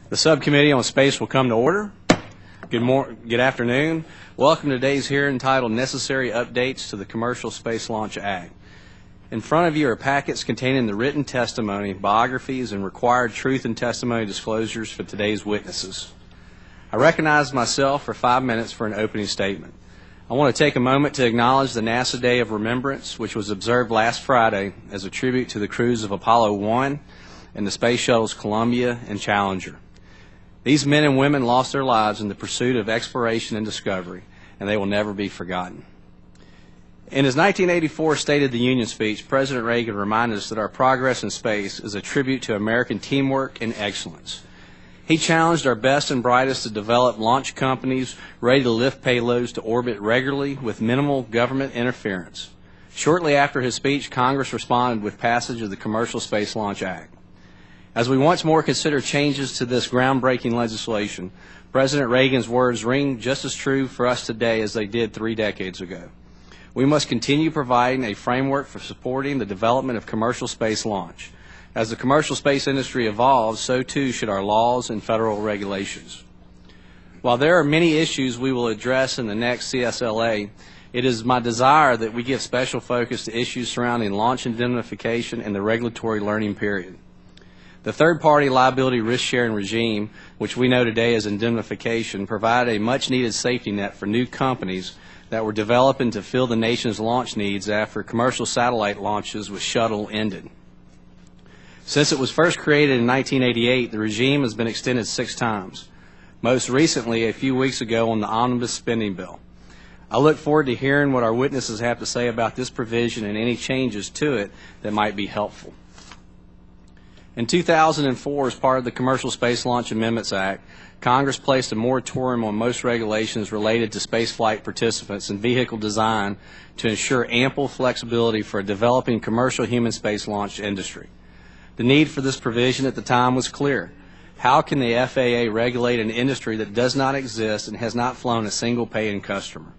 The Subcommittee on Space will come to order. Good afternoon. Welcome to today's hearing entitled Necessary Updates to the Commercial Space Launch Act. In front of you are packets containing the written testimony, biographies, and required truth and testimony disclosures for today's witnesses. I recognize myself for 5 minutes for an opening statement. I want to take a moment to acknowledge the NASA Day of Remembrance, which was observed last Friday as a tribute to the crews of Apollo 1 and the space shuttles Columbia and Challenger. These men and women lost their lives in the pursuit of exploration and discovery, and they will never be forgotten. In his 1984 State of the Union speech, President Reagan reminded us that our progress in space is a tribute to American teamwork and excellence. He challenged our best and brightest to develop launch companies ready to lift payloads to orbit regularly with minimal government interference. Shortly after his speech, Congress responded with passage of the Commercial Space Launch Act. As we once more consider changes to this groundbreaking legislation, President Reagan's words ring just as true for us today as they did 3 decades ago. We must continue providing a framework for supporting the development of commercial space launch. As the commercial space industry evolves, so too should our laws and federal regulations. While there are many issues we will address in the next CSLA, it is my desire that we give special focus to issues surrounding launch indemnification and the regulatory learning period. The third-party liability risk-sharing regime, which we know today as indemnification, provided a much-needed safety net for new companies that were developing to fill the nation's launch needs after commercial satellite launches with shuttle ended. Since it was first created in 1988, the regime has been extended 6 times, most recently a few weeks ago on the omnibus spending bill. I look forward to hearing what our witnesses have to say about this provision and any changes to it that might be helpful. In 2004, as part of the Commercial Space Launch Amendments Act, Congress placed a moratorium on most regulations related to spaceflight participants and vehicle design to ensure ample flexibility for a developing commercial human space launch industry. The need for this provision at the time was clear. How can the FAA regulate an industry that does not exist and has not flown a single paying customer?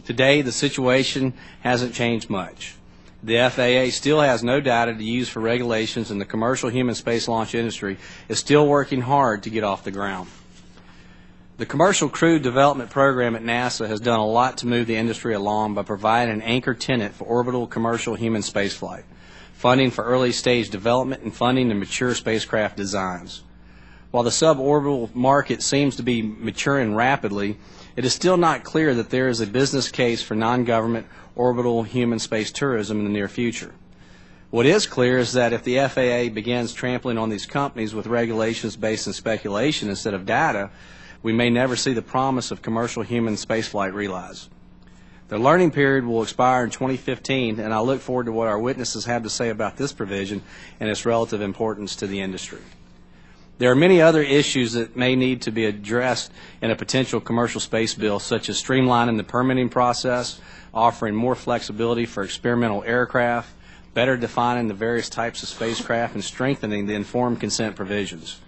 Today, the situation hasn't changed much. The FAA still has no data to use for regulations, and the commercial human space launch industry is still working hard to get off the ground. The Commercial Crew Development Program at NASA has done a lot to move the industry along by providing an anchor tenant for orbital commercial human spaceflight, funding for early-stage development, and funding to mature spacecraft designs. While the suborbital market seems to be maturing rapidly, it is still not clear that there is a business case for non-government orbital human space tourism in the near future. What is clear is that if the FAA begins trampling on these companies with regulations based on speculation instead of data, we may never see the promise of commercial human spaceflight realized. The learning period will expire in 2015, and I look forward to what our witnesses have to say about this provision and its relative importance to the industry. There are many other issues that may need to be addressed in a potential commercial space bill, such as streamlining the permitting process, offering more flexibility for experimental aircraft, better defining the various types of spacecraft, and strengthening the informed consent provisions.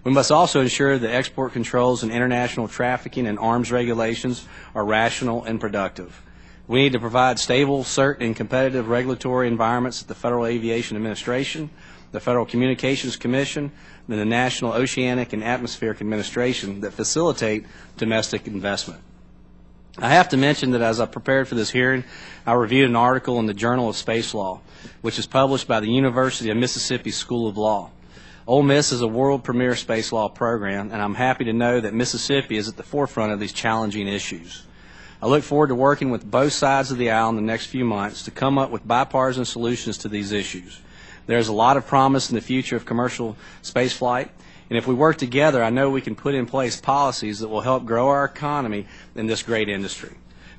We must also ensure that export controls and international trafficking and arms regulations are rational and productive. We need to provide stable, certain, and competitive regulatory environments at the Federal Aviation Administration, the Federal Communications Commission, and the National Oceanic and Atmospheric Administration that facilitate domestic investment. I have to mention that as I prepared for this hearing, I reviewed an article in the Journal of Space Law, which is published by the University of Mississippi School of Law. Ole Miss is a world premier space law program, and I'm happy to know that Mississippi is at the forefront of these challenging issues. I look forward to working with both sides of the aisle in the next few months to come up with bipartisan solutions to these issues. There's a lot of promise in the future of commercial spaceflight, and if we work together, I know we can put in place policies that will help grow our economy in this great industry.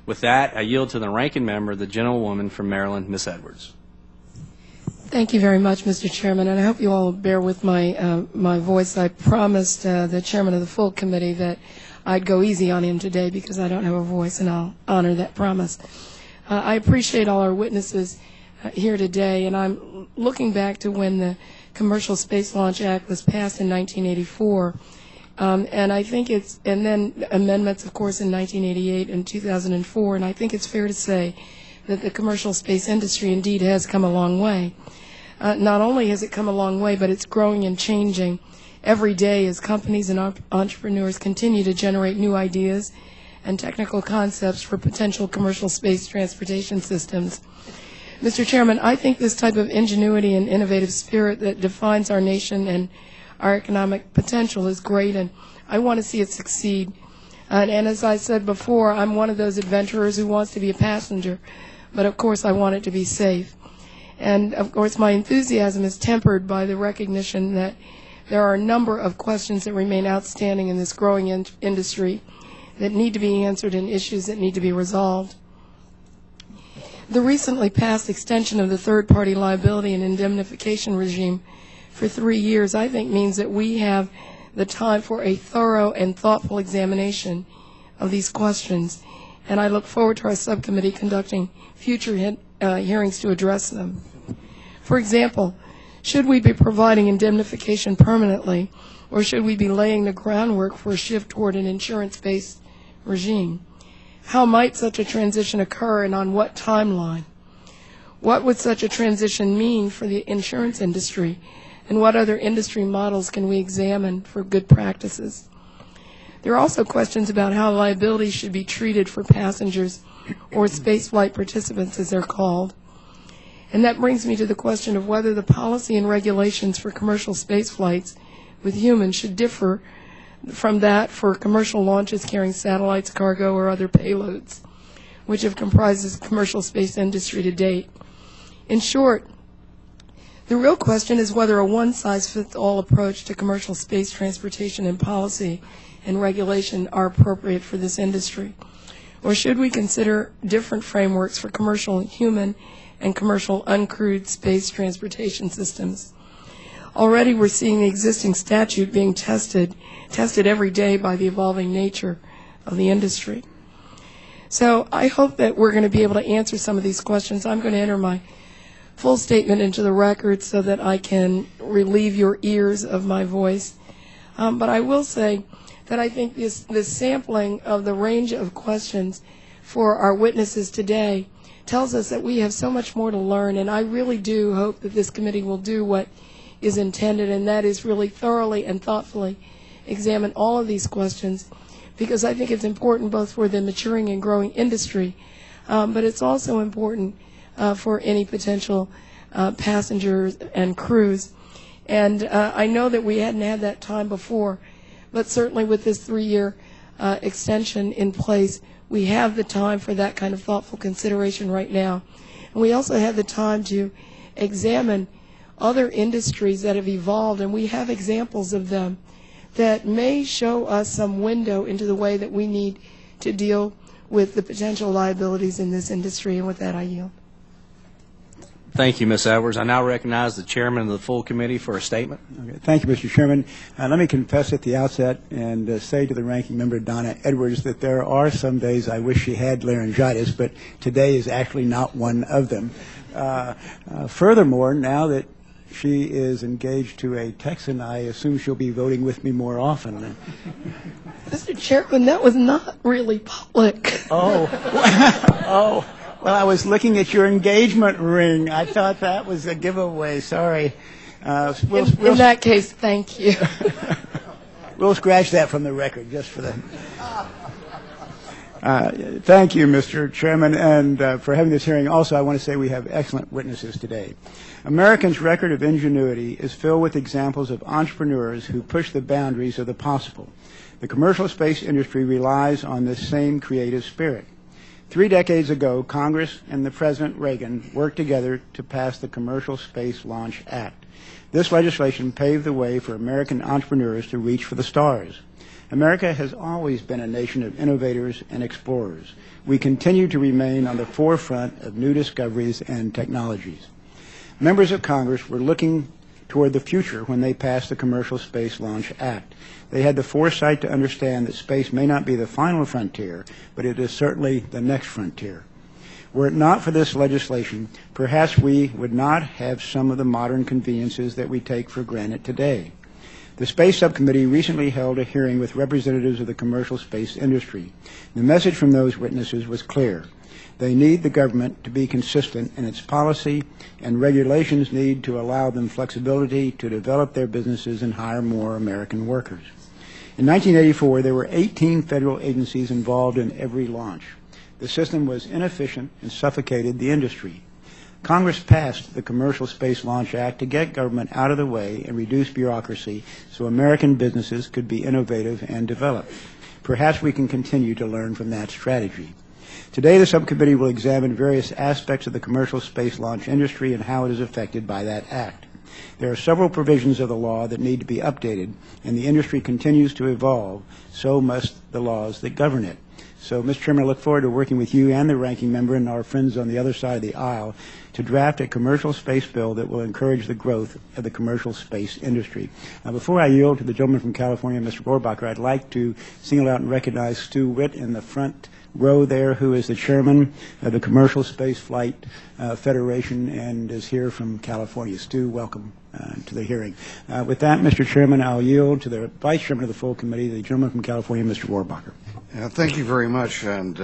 With that, I yield to the ranking member, the gentlewoman from Maryland, Ms. Edwards. Thank you very much, Mr. Chairman, and I hope you all bear with my voice. I promised the chairman of the full committee that I'd go easy on him today because I don't have a voice, and I'll honor that promise. I appreciate all our witnesses here today, and I'm looking back to when the Commercial Space Launch Act was passed in 1984, and I think and then amendments, of course, in 1988 and 2004, and I think it's fair to say that the commercial space industry indeed has come a long way. Not only has it come a long way, but it's growing and changing every day as companies and entrepreneurs continue to generate new ideas and technical concepts for potential commercial space transportation systems. Mr. Chairman, I think this type of ingenuity and innovative spirit that defines our nation and our economic potential is great, and I want to see it succeed. And as I said before, I'm one of those adventurers who wants to be a passenger, but of course I want it to be safe. And of course my enthusiasm is tempered by the recognition that there are a number of questions that remain outstanding in this growing industry that need to be answered and issues that need to be resolved. The recently passed extension of the third-party liability and indemnification regime for 3 years, I think, means that we have the time for a thorough and thoughtful examination of these questions, and I look forward to our subcommittee conducting future hearings to address them. For example, should we be providing indemnification permanently, or should we be laying the groundwork for a shift toward an insurance-based regime? How might such a transition occur, and on what timeline? What would such a transition mean for the insurance industry, and what other industry models can we examine for good practices? There are also questions about how liability should be treated for passengers, or spaceflight participants as they're called. And that brings me to the question of whether the policy and regulations for commercial space flights with humans should differ from that for commercial launches carrying satellites, cargo, or other payloads, which have comprised the commercial space industry to date. In short, the real question is whether a one-size-fits-all approach to commercial space transportation and policy and regulation are appropriate for this industry, or should we consider different frameworks for commercial human and commercial uncrewed space transportation systems. Already we're seeing the existing statute being tested every day by the evolving nature of the industry. So I hope that we're going to be able to answer some of these questions. I'm going to enter my full statement into the record so that I can relieve your ears of my voice. But I will say that I think this sampling of the range of questions for our witnesses today tells us that we have so much more to learn, and I really do hope that this committee will do what is intended, and that is really thoroughly and thoughtfully examine all of these questions, because I think it's important both for the maturing and growing industry, but it's also important for any potential passengers and crews. And I know that we hadn't had that time before, but certainly with this 3-year extension in place, we have the time for that kind of thoughtful consideration right now. And we also have the time to examine other industries that have evolved, and we have examples of them that may show us some window into the way that we need to deal with the potential liabilities in this industry. And with that, I yield. Thank you, Ms. Edwards. I now recognize the chairman of the full committee for a statement. Okay. Thank you, Mr. Chairman. Let me confess at the outset and say to the ranking member, Donna Edwards, that there are some days I wish she had laryngitis, but today is actually not one of them. Furthermore, now that she is engaged to a Texan, I assume she'll be voting with me more often. Mr. Chairman, that was not really public. Oh. Oh. Well, I was looking at your engagement ring. I thought that was a giveaway. Sorry. In that case, thank you. We'll scratch that from the record just for the... Thank you, Mr. Chairman, and for having this hearing. Also, I want to say we have excellent witnesses today. Americans' record of ingenuity is filled with examples of entrepreneurs who push the boundaries of the possible. The commercial space industry relies on this same creative spirit. 3 decades ago, Congress and the President Reagan worked together to pass the Commercial Space Launch Act. This legislation paved the way for American entrepreneurs to reach for the stars. America has always been a nation of innovators and explorers. We continue to remain on the forefront of new discoveries and technologies. Members of Congress were looking toward the future when they passed the Commercial Space Launch Act. They had the foresight to understand that space may not be the final frontier, but it is certainly the next frontier. Were it not for this legislation, perhaps we would not have some of the modern conveniences that we take for granted today. The Space Subcommittee recently held a hearing with representatives of the commercial space industry. The message from those witnesses was clear. They need the government to be consistent in its policy, and regulations need to allow them flexibility to develop their businesses and hire more American workers. In 1984, there were 18 federal agencies involved in every launch. The system was inefficient and suffocated the industry. Congress passed the Commercial Space Launch Act to get government out of the way and reduce bureaucracy so American businesses could be innovative and develop. Perhaps we can continue to learn from that strategy. Today, the subcommittee will examine various aspects of the commercial space launch industry and how it is affected by that act. There are several provisions of the law that need to be updated, and the industry continues to evolve, so must the laws that govern it. So, Mr. Chairman, I look forward to working with you and the ranking member and our friends on the other side of the aisle to draft a commercial space bill that will encourage the growth of the commercial space industry. Now, before I yield to the gentleman from California, Mr. Rohrbacher, I'd like to single out and recognize Stu Witt in the front row there, who is the chairman of the Commercial Space Flight Federation and is here from California. Stu, welcome to the hearing. With that, Mr. Chairman, I'll yield to the Vice Chairman of the full committee, the gentleman from California, Mr. Rohrbacher. Thank you very much, and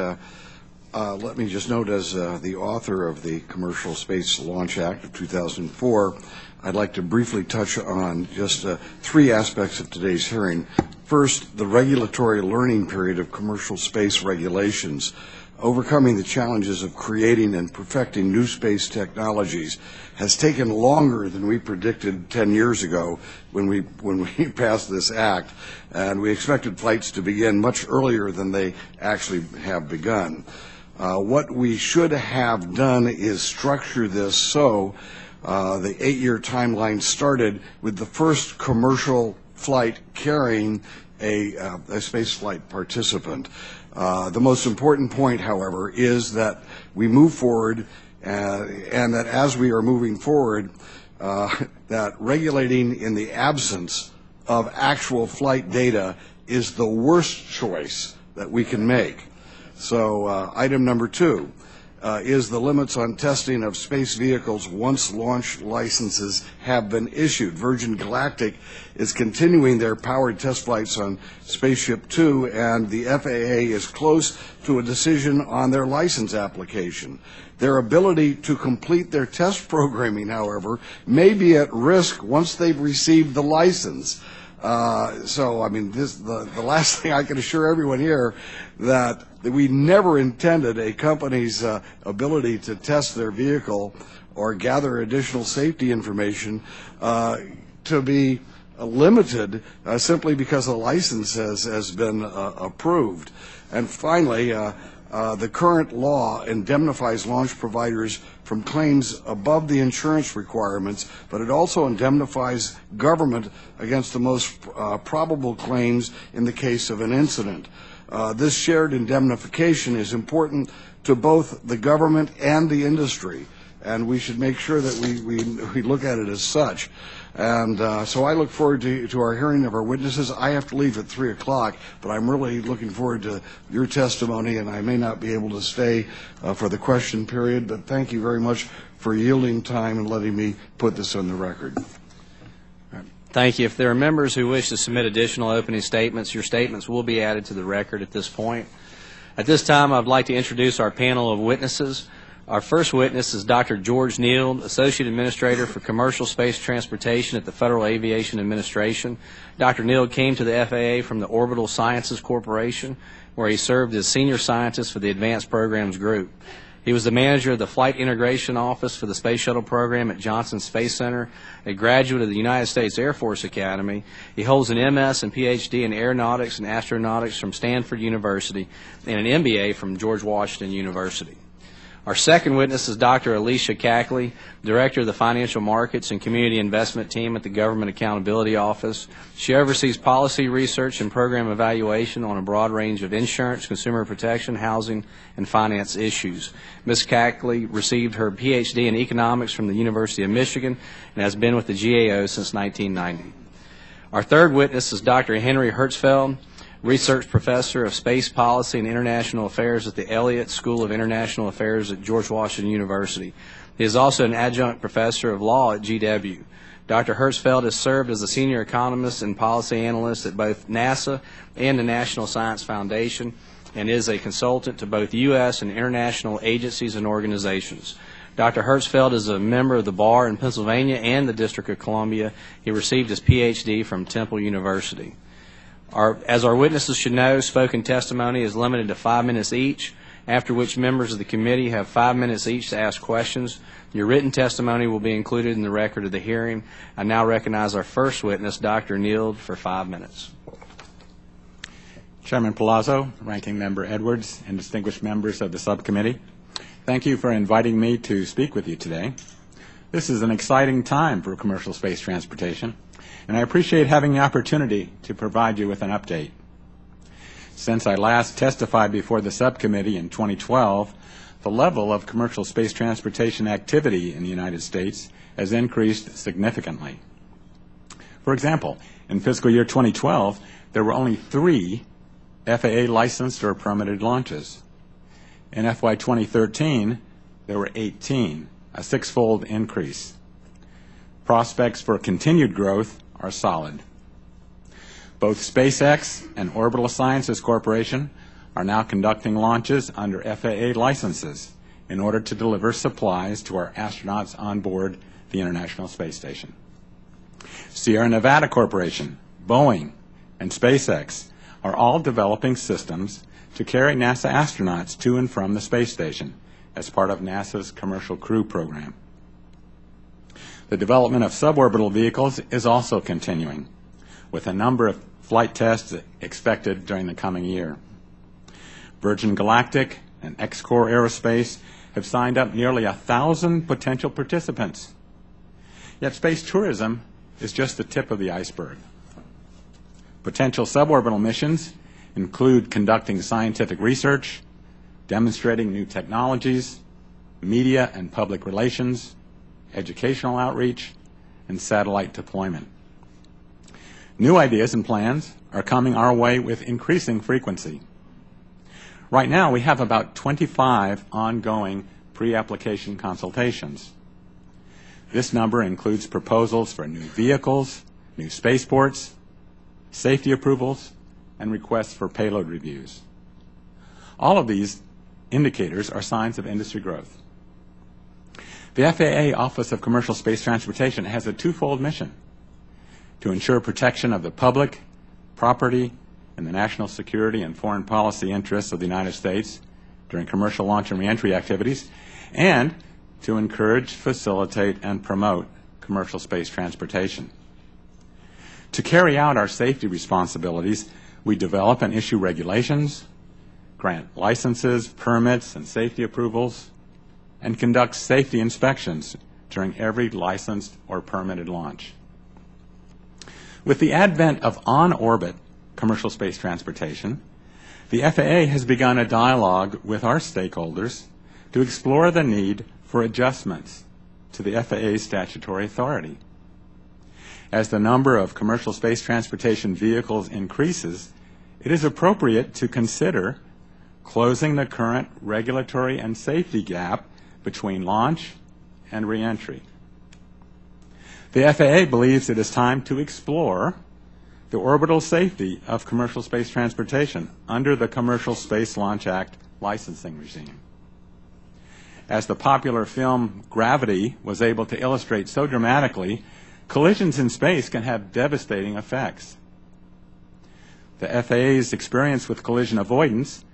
let me just note, as the author of the Commercial Space Launch Act of 2004, I'd like to briefly touch on just three aspects of today's hearing. First, the regulatory learning period of commercial space regulations. Overcoming the challenges of creating and perfecting new space technologies has taken longer than we predicted 10 years ago when we passed this act, and we expected flights to begin much earlier than they actually have begun. What we should have done is structure this so the 8-year timeline started with the first commercial flight carrying a space flight participant. The most important point, however, is that we move forward and that as we are moving forward, that regulating in the absence of actual flight data is the worst choice that we can make. So item number 2 is the limits on testing of space vehicles once launch licenses have been issued. Virgin Galactic is continuing their powered test flights on Spaceship Two, and the FAA is close to a decision on their license application. Their ability to complete their test programming, however, may be at risk once they've received the license. So, I mean, the last thing I can assure everyone here that we never intended a company's ability to test their vehicle or gather additional safety information to be limited simply because a license has been approved. And finally, the current law indemnifies launch providers from claims above the insurance requirements, but it also indemnifies government against the most probable claims in the case of an incident. This shared indemnification is important to both the government and the industry, and we should make sure that we look at it as such. And so I look forward to our hearing of our witnesses. I have to leave at 3 o'clock, but I'm really looking forward to your testimony, and I may not be able to stay for the question period, but thank you very much for yielding time and letting me put this on the record. Thank you. If there are members who wish to submit additional opening statements, your statements will be added to the record at this point. At this time, I'd like to introduce our panel of witnesses. Our first witness is Dr. George Neal, Associate Administrator for Commercial Space Transportation at the Federal Aviation Administration. Dr. Neal came to the FAA from the Orbital Sciences Corporation, where he served as Senior Scientist for the Advanced Programs Group. He was the manager of the Flight Integration Office for the Space Shuttle Program at Johnson Space Center, a graduate of the United States Air Force Academy. He holds an MS and PhD in Aeronautics and Astronautics from Stanford University and an MBA from George Washington University. Our second witness is Dr. Alicia Cackley, Director of the Financial Markets and Community Investment Team at the Government Accountability Office. She oversees policy research and program evaluation on a broad range of insurance, consumer protection, housing, and finance issues. Ms. Cackley received her PhD in economics from the University of Michigan and has been with the GAO since 1990. Our third witness is Dr. Henry Hertzfeld, Research Professor of Space Policy and International Affairs at the Elliott School of International Affairs at George Washington University. He is also an adjunct professor of law at GW. Dr. Hertzfeld has served as a senior economist and policy analyst at both NASA and the National Science Foundation. and is a consultant to both U.S. and international agencies and organizations. Dr. Hertzfeld is a member of the bar in Pennsylvania and the District of Columbia. He received his Ph.D. from Temple University. As our witnesses should know, spoken testimony is limited to 5 minutes each, after which members of the committee have 5 minutes each to ask questions. Your written testimony will be included in the record of the hearing. I now recognize our first witness, Dr. Neild, for 5 minutes. Chairman Palazzo, Ranking Member Edwards, and distinguished members of the subcommittee, thank you for inviting me to speak with you today. This is an exciting time for commercial space transportation, and I appreciate having the opportunity to provide you with an update. Since I last testified before the subcommittee in 2012, the level of commercial space transportation activity in the United States has increased significantly. For example, in fiscal year 2012, there were only 3 FAA licensed or permitted launches. In FY 2013, there were 18, a 6-fold increase. Prospects for continued growth are solid. Both SpaceX and Orbital Sciences Corporation are now conducting launches under FAA licenses in order to deliver supplies to our astronauts on board the International Space Station. Sierra Nevada Corporation, Boeing, and SpaceX are all developing systems to carry NASA astronauts to and from the space station as part of NASA's Commercial Crew Program. The development of suborbital vehicles is also continuing, with a number of flight tests expected during the coming year. Virgin Galactic and X-Core Aerospace have signed up nearly 1,000 potential participants. Yet space tourism is just the tip of the iceberg. Potential suborbital missions include conducting scientific research, demonstrating new technologies, media and public relations, educational outreach, and satellite deployment. New ideas and plans are coming our way with increasing frequency. Right now, we have about 25 ongoing pre-application consultations. This number includes proposals for new vehicles, new spaceports, safety approvals, and requests for payload reviews. All of these indicators are signs of industry growth. The FAA Office of Commercial Space Transportation has a twofold mission: to ensure protection of the public, property, and the national security and foreign policy interests of the United States during commercial launch and reentry activities, and to encourage, facilitate, and promote commercial space transportation. To carry out our safety responsibilities, we develop and issue regulations, grant licenses, permits, and safety approvals, and conduct safety inspections during every licensed or permitted launch. With the advent of on-orbit commercial space transportation, the FAA has begun a dialogue with our stakeholders to explore the need for adjustments to the FAA's statutory authority. As the number of commercial space transportation vehicles increases, it is appropriate to consider closing the current regulatory and safety gap between launch and reentry. The FAA believes it is time to explore the orbital safety of commercial space transportation under the Commercial Space Launch Act licensing regime. As the popular film Gravity was able to illustrate so dramatically, collisions in space can have devastating effects. The FAA's experience with collision avoidance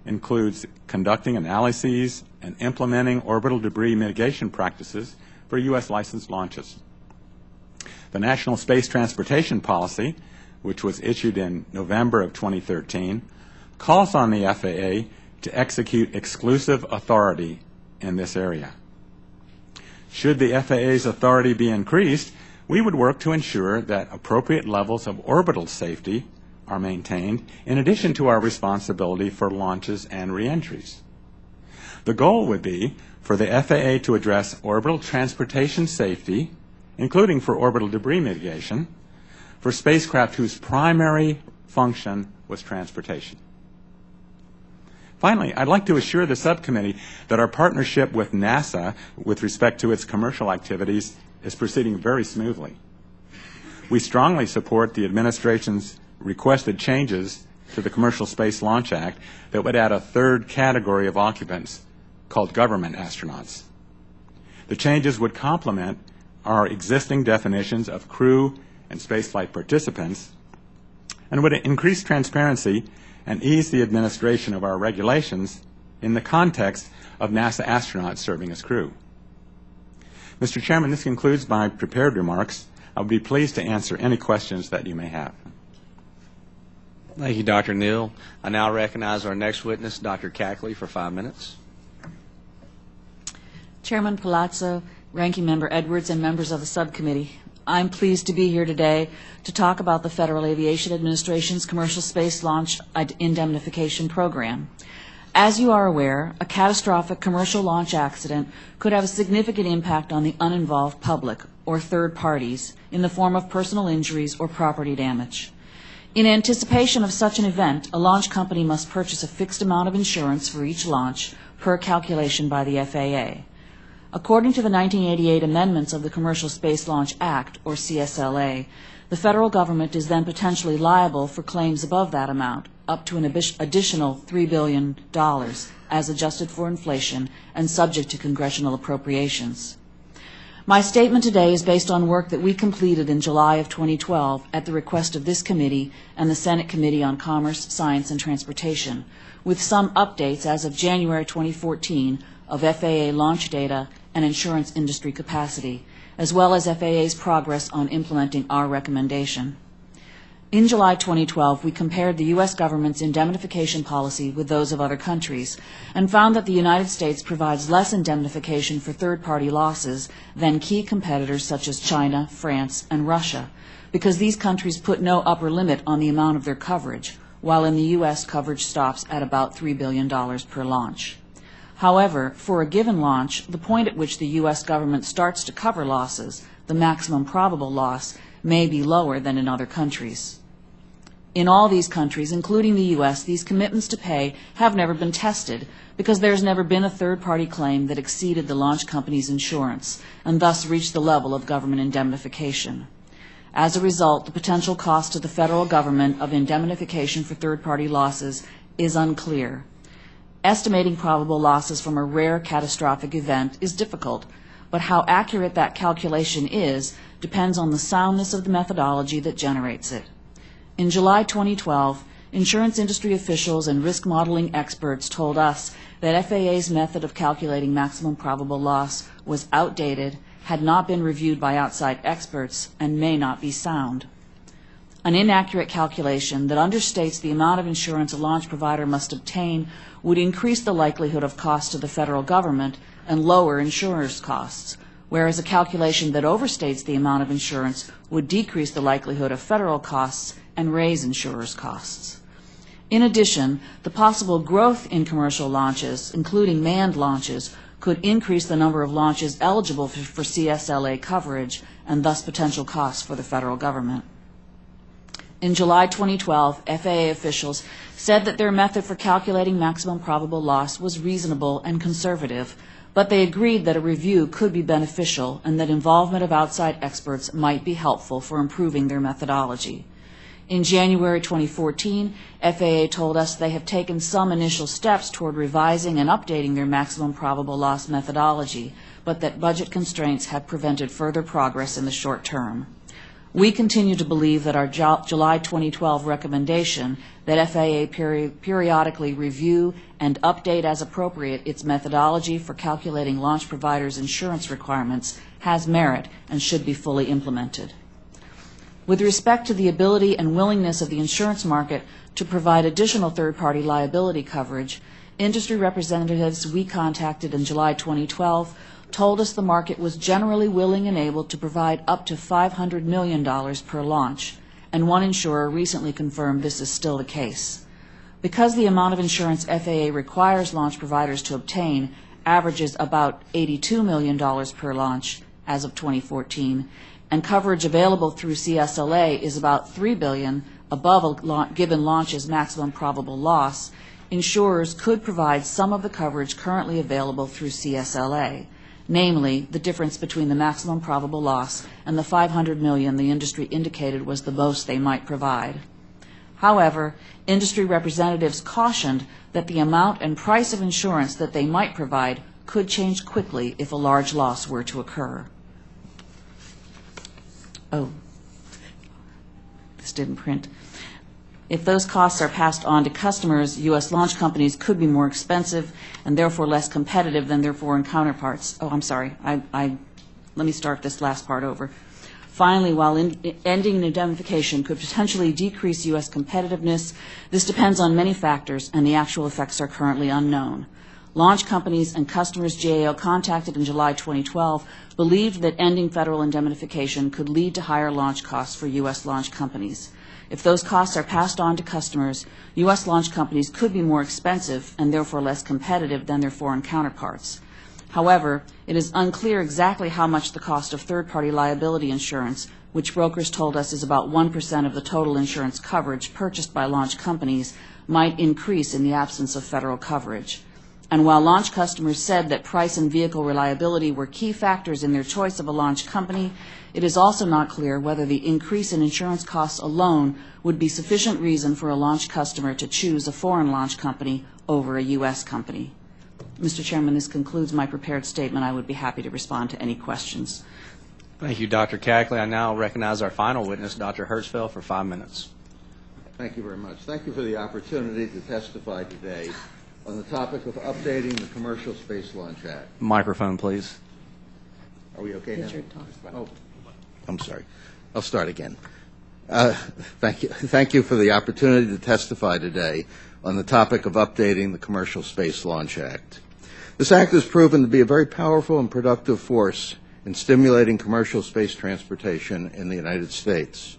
includes conducting analyses and implementing orbital debris mitigation practices for U.S. licensed launches. The National Space Transportation Policy, which was issued in November of 2013, calls on the FAA to execute exclusive authority in this area. Should the FAA's authority be increased, we would work to ensure that appropriate levels of orbital safety are maintained in addition to our responsibility for launches and reentries. The goal would be for the FAA to address orbital transportation safety, including for orbital debris mitigation, for spacecraft whose primary function was transportation. Finally, I'd like to assure the subcommittee that our partnership with NASA with respect to its commercial activities is proceeding very smoothly. We strongly support the administration's requested changes to the Commercial Space Launch Act that would add a third category of occupants called government astronauts. The changes would complement our existing definitions of crew and spaceflight participants and would increase transparency and ease the administration of our regulations in the context of NASA astronauts serving as crew. Mr. Chairman, this concludes my prepared remarks. I would be pleased to answer any questions that you may have. Thank you, Dr. Neal. I now recognize our next witness, Dr. Cackley, for 5 minutes. Chairman Palazzo, Ranking Member Edwards, and members of the subcommittee, I'm pleased to be here today to talk about the Federal Aviation Administration's Commercial Space Launch Indemnification Program. As you are aware, a catastrophic commercial launch accident could have a significant impact on the uninvolved public or third parties in the form of personal injuries or property damage. In anticipation of such an event, a launch company must purchase a fixed amount of insurance for each launch per calculation by the FAA. According to the 1988 amendments of the Commercial Space Launch Act, or CSLA, the federal government is then potentially liable for claims above that amount, up to an additional $3 billion, as adjusted for inflation and subject to congressional appropriations. My statement today is based on work that we completed in July of 2012 at the request of this committee and the Senate Committee on Commerce, Science, and Transportation, with some updates as of January 2014 of FAA launch data and insurance industry capacity, as well as FAA's progress on implementing our recommendation. In July 2012, we compared the U.S. government's indemnification policy with those of other countries and found that the United States provides less indemnification for third-party losses than key competitors such as China, France, and Russia, because these countries put no upper limit on the amount of their coverage, while in the U.S. coverage stops at about $3 billion per launch. However, for a given launch, the point at which the U.S. government starts to cover losses, the maximum probable loss, may be lower than in other countries. In all these countries, including the U.S., these commitments to pay have never been tested because there has never been a third-party claim that exceeded the launch company's insurance and thus reached the level of government indemnification. As a result, the potential cost to the federal government of indemnification for third-party losses is unclear. Estimating probable losses from a rare catastrophic event is difficult, but how accurate that calculation is depends on the soundness of the methodology that generates it. In July 2012, insurance industry officials and risk modeling experts told us that FAA's method of calculating maximum probable loss was outdated, had not been reviewed by outside experts, and may not be sound. An inaccurate calculation that understates the amount of insurance a launch provider must obtain would increase the likelihood of cost to the federal government and lower insurers' costs, whereas a calculation that overstates the amount of insurance would decrease the likelihood of federal costs and raise insurers' costs. In addition, the possible growth in commercial launches, including manned launches, could increase the number of launches eligible for CSLA coverage and thus potential costs for the federal government. In July 2012, FAA officials said that their method for calculating maximum probable loss was reasonable and conservative, but they agreed that a review could be beneficial and that involvement of outside experts might be helpful for improving their methodology. In January 2014, FAA told us they have taken some initial steps toward revising and updating their maximum probable loss methodology, but that budget constraints have prevented further progress in the short term. We continue to believe that our July 2012 recommendation that FAA periodically review and update as appropriate its methodology for calculating launch providers' insurance requirements has merit and should be fully implemented. With respect to the ability and willingness of the insurance market to provide additional third-party liability coverage, industry representatives we contacted in July 2012 told us the market was generally willing and able to provide up to $500 million per launch, and one insurer recently confirmed this is still the case. Because the amount of insurance FAA requires launch providers to obtain averages about $82 million per launch as of 2014, and coverage available through CSLA is about $3 billion above a given launch's maximum probable loss, insurers could provide some of the coverage currently available through CSLA, namely the difference between the maximum probable loss and the $500 million the industry indicated was the most they might provide. However, industry representatives cautioned that the amount and price of insurance that they might provide could change quickly if a large loss were to occur. Oh, this didn't print. If those costs are passed on to customers, U.S. launch companies could be more expensive and therefore less competitive than their foreign counterparts. Oh, I'm sorry. Let me start this last part over. Finally, while ending indemnification could potentially decrease U.S. competitiveness, this depends on many factors, and the actual effects are currently unknown. Launch companies and customers GAO contacted in July 2012 believed that ending federal indemnification could lead to higher launch costs for U.S. launch companies. If those costs are passed on to customers, U.S. launch companies could be more expensive and therefore less competitive than their foreign counterparts. However, it is unclear exactly how much the cost of third-party liability insurance, which brokers told us is about 1% of the total insurance coverage purchased by launch companies, might increase in the absence of federal coverage. And while launch customers said that price and vehicle reliability were key factors in their choice of a launch company, it is also not clear whether the increase in insurance costs alone would be sufficient reason for a launch customer to choose a foreign launch company over a U.S. company. Mr. Chairman, this concludes my prepared statement. I would be happy to respond to any questions. Thank you, Dr. Cackley. I now recognize our final witness, Dr. Hertzfeld, for 5 minutes. Thank you very much. Thank you for the opportunity to testify today on the topic of updating the Commercial Space Launch Act. Microphone, please. Are we okay now? Oh. I'm sorry. I'll start again. Thank you for the opportunity to testify today on the topic of updating the Commercial Space Launch Act. This act has proven to be a very powerful and productive force in stimulating commercial space transportation in the United States.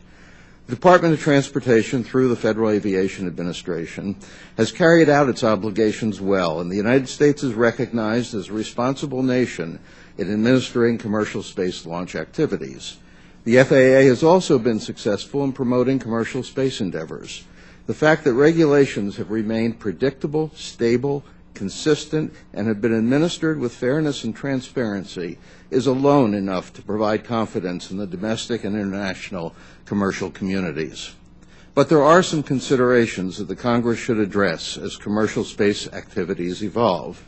The Department of Transportation, through the Federal Aviation Administration, has carried out its obligations well, and the United States is recognized as a responsible nation in administering commercial space launch activities. The FAA has also been successful in promoting commercial space endeavors. The fact that regulations have remained predictable, stable, consistent, and have been administered with fairness and transparency is alone enough to provide confidence in the domestic and international commercial communities. But there are some considerations that the Congress should address as commercial space activities evolve.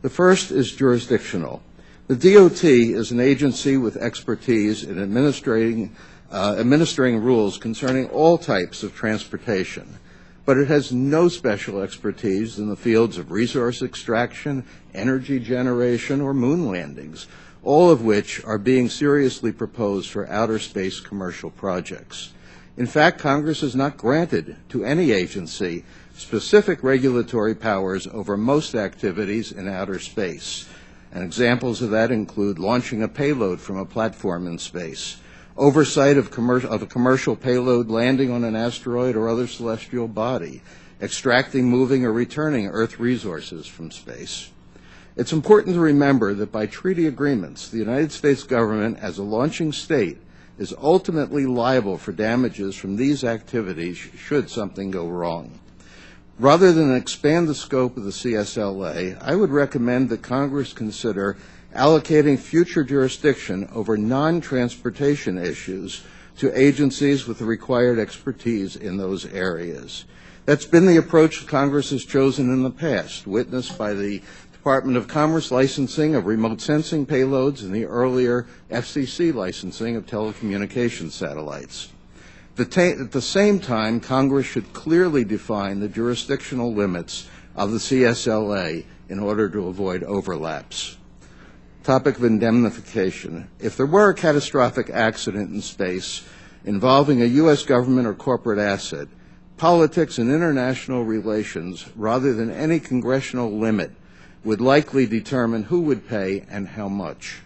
The first is jurisdictional. The DOT is an agency with expertise in administering rules concerning all types of transportation, but it has no special expertise in the fields of resource extraction, energy generation, or moon landings, all of which are being seriously proposed for outer space commercial projects. In fact, Congress has not granted to any agency specific regulatory powers over most activities in outer space. And examples of that include launching a payload from a platform in space, oversight of a commercial payload landing on an asteroid or other celestial body, extracting, moving, or returning Earth resources from space. It's important to remember that by treaty agreements, the United States government, as a launching state, is ultimately liable for damages from these activities should something go wrong. Rather than expand the scope of the CSLA, I would recommend that Congress consider allocating future jurisdiction over non-transportation issues to agencies with the required expertise in those areas. That's been the approach Congress has chosen in the past, witnessed by the Department of Commerce licensing of remote sensing payloads and the earlier FCC licensing of telecommunications satellites. At the same time, Congress should clearly define the jurisdictional limits of the CSLA in order to avoid overlaps. Topic of indemnification. If there were a catastrophic accident in space involving a U.S. government or corporate asset, politics and international relations, rather than any congressional limit, would likely determine who would pay and how much.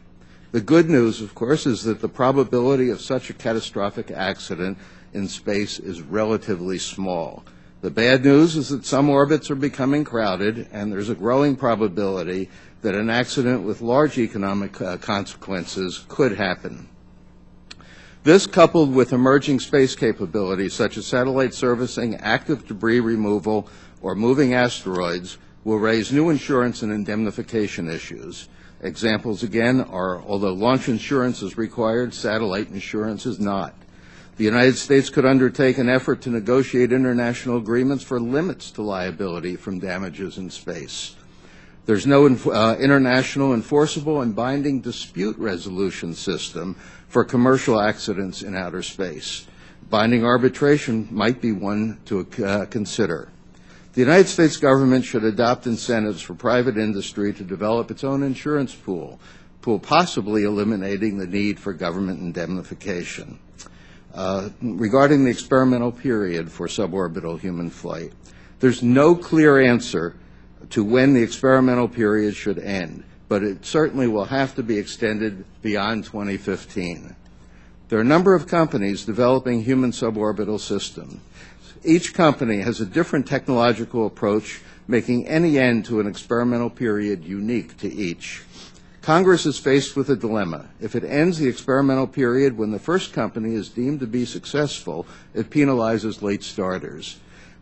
The good news, of course, is that the probability of such a catastrophic accident in space is relatively small. The bad news is that some orbits are becoming crowded, and there's a growing probability that an accident with large economic consequences could happen. This, coupled with emerging space capabilities such as satellite servicing, active debris removal, or moving asteroids, will raise new insurance and indemnification issues. Examples, again, are although launch insurance is required, satellite insurance is not. The United States could undertake an effort to negotiate international agreements for limits to liability from damages in space. There's no international enforceable and binding dispute resolution system for commercial accidents in outer space. Binding arbitration might be one to consider. The United States government should adopt incentives for private industry to develop its own insurance pool, possibly eliminating the need for government indemnification. Regarding the experimental period for suborbital human flight, there's no clear answer to when the experimental period should end, but it certainly will have to be extended beyond 2015. There are a number of companies developing human suborbital systems. Each company has a different technological approach, making any end to an experimental period unique to each. Congress is faced with a dilemma. If it ends the experimental period when the first company is deemed to be successful, it penalizes late starters.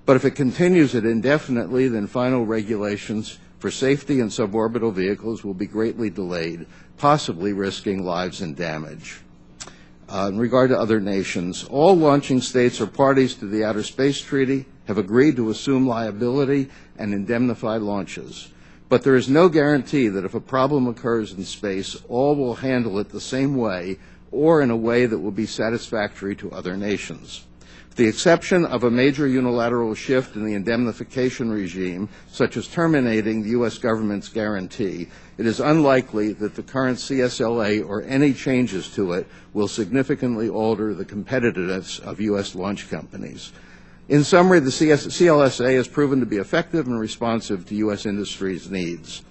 But if it continues it indefinitely, then final regulations for safety in suborbital vehicles will be greatly delayed, possibly risking lives and damage. In regard to other nations, all launching states or parties to the Outer Space Treaty have agreed to assume liability and indemnify launches. But there is no guarantee that if a problem occurs in space, all will handle it the same way or in a way that will be satisfactory to other nations. With the exception of a major unilateral shift in the indemnification regime, such as terminating the U.S. government's guarantee, it is unlikely that the current CSLA or any changes to it will significantly alter the competitiveness of U.S. launch companies. In summary, the CLSA has proven to be effective and responsive to U.S. industry's needs.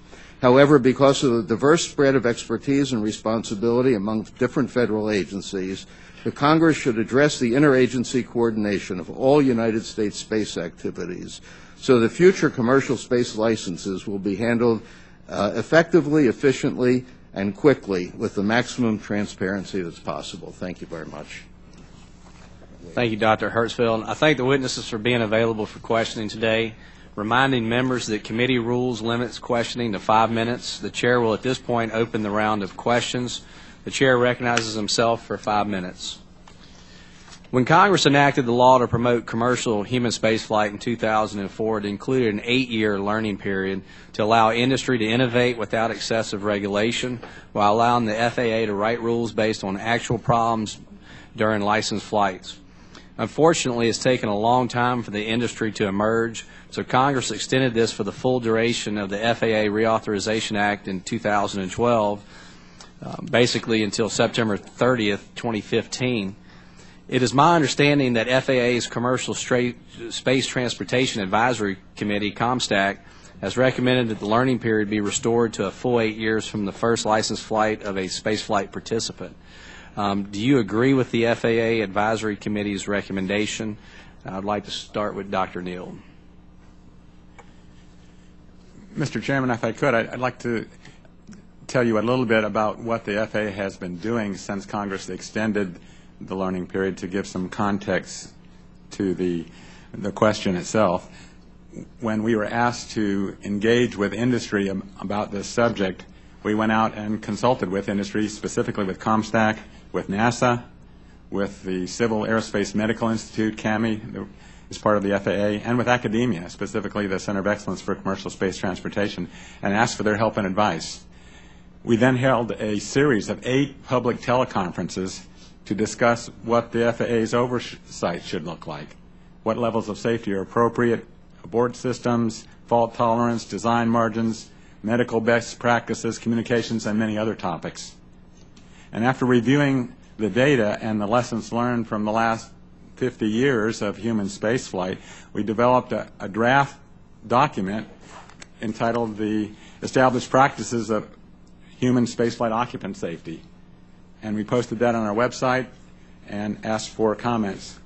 However, because of the diverse spread of expertise and responsibility among different federal agencies, the Congress should address the interagency coordination of all United States space activities so that future commercial space licenses will be handled effectively, efficiently, and quickly with the maximum transparency that's possible. Thank you very much. Thank you, Dr. Hertzfeld. I thank the witnesses for being available for questioning today. Reminding members that committee rules limits questioning to 5 minutes. The chair will at this point open the round of questions. The chair recognizes himself for 5 minutes. When Congress enacted the law to promote commercial human spaceflight in 2004, it included an 8-year learning period to allow industry to innovate without excessive regulation, while allowing the FAA to write rules based on actual problems during licensed flights. Unfortunately, it's taken a long time for the industry to emerge, so Congress extended this for the full duration of the FAA Reauthorization Act in 2012, basically until September 30th, 2015. It is my understanding that FAA's Commercial Space Transportation Advisory Committee, COMSTAC, has recommended that the learning period be restored to a full 8 years from the first licensed flight of a spaceflight participant. Do you agree with the FAA Advisory Committee's recommendation? I'd like to start with Dr. Neal. Mr. Chairman, if I could, I'd like to tell you a little bit about what the FAA has been doing since Congress extended the learning period to give some context to the question itself. When we were asked to engage with industry about this subject, we went out and consulted with industry, specifically with COMSTAC, with NASA, with the Civil Aerospace Medical Institute, CAMI, that is part of the FAA, and with academia, specifically the Center of Excellence for Commercial Space Transportation, and asked for their help and advice. We then held a series of 8 public teleconferences to discuss what the FAA's oversight should look like, what levels of safety are appropriate, abort systems, fault tolerance, design margins, medical best practices, communications, and many other topics. And after reviewing the data and the lessons learned from the last 50 years of human spaceflight, we developed a draft document entitled The Established Practices of Human Spaceflight Occupant Safety. And we posted that on our website and asked for comments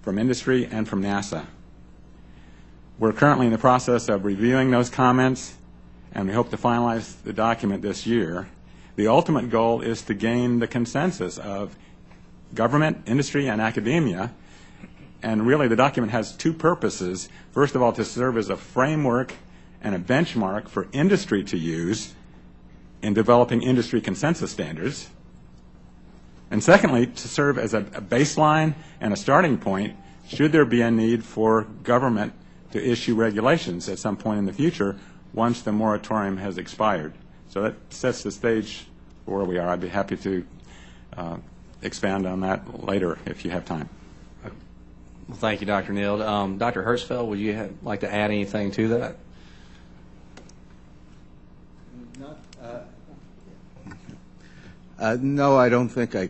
from industry and from NASA. We're currently in the process of reviewing those comments, and we hope to finalize the document this year. The ultimate goal is to gain the consensus of government, industry, and academia. And really, the document has 2 purposes. First of all, to serve as a framework and a benchmark for industry to use in developing industry consensus standards. And secondly, to serve as a baseline and a starting point should there be a need for government to issue regulations at some point in the future once the moratorium has expired. So that sets the stage for where we are. I'd be happy to expand on that later if you have time. Well, thank you, Dr. Neal. Dr. Hertzfeld, would you like to add anything to that? No, I don't think I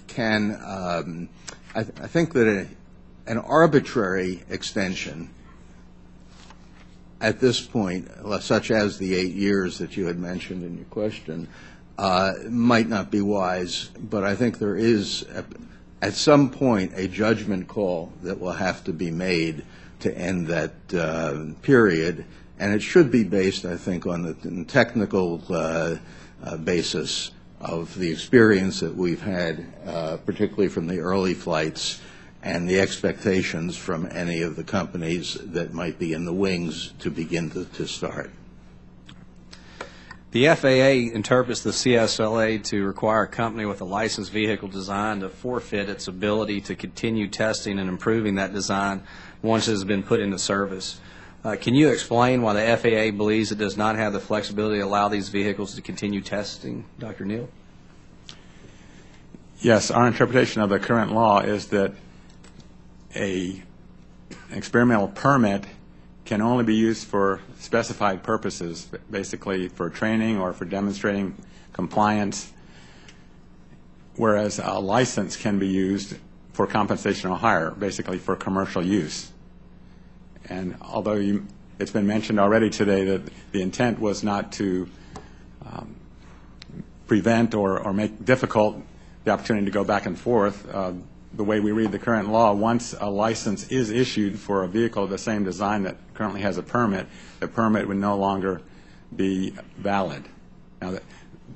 can. I think that an arbitrary extension at this point, such as the 8 years that you had mentioned in your question, might not be wise, but I think there is, at some point, a judgment call that will have to be made to end that period, and it should be based, I think, on the technical basis of the experience that we've had, particularly from the early flights, and the expectations from any of the companies that might be in the wings to begin to start. The FAA interprets the CSLA to require a company with a licensed vehicle design to forfeit its ability to continue testing and improving that design once it has been put into service. Can you explain why the FAA believes it does not have the flexibility to allow these vehicles to continue testing, Dr. Neal? Yes, our interpretation of the current law is that an experimental permit can only be used for specified purposes, basically for training or for demonstrating compliance, whereas a license can be used for compensation or hire, basically for commercial use. And although it's been mentioned already today that the intent was not to prevent or make difficult the opportunity to go back and forth, the way we read the current law, once a license is issued for a vehicle of the same design that currently has a permit, the permit would no longer be valid. Now,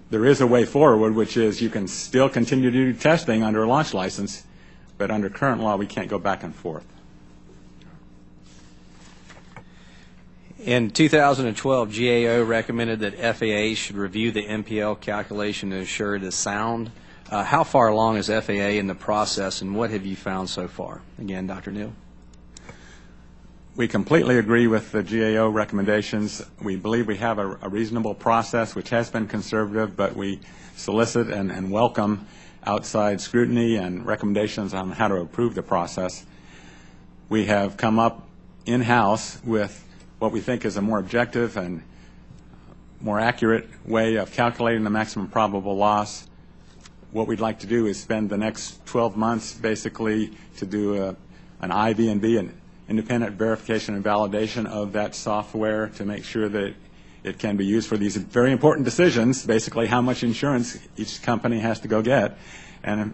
there is a way forward, which is you can still continue to do testing under a launch license, but under current law, we can't go back and forth. In 2012, GAO recommended that FAA should review the MPL calculation to ensure it is sound. How far along is FAA in the process, and what have you found so far? Again, Dr. Neal. We completely agree with the GAO recommendations. We believe we have a reasonable process, which has been conservative, but we solicit and welcome outside scrutiny and recommendations on how to improve the process. We have come up in-house with what we think is a more objective and more accurate way of calculating the maximum probable loss. What we'd like to do is spend the next 12 months basically to do an IB&B, an independent verification and validation of that software to make sure that it can be used for these very important decisions, basically how much insurance each company has to go get. And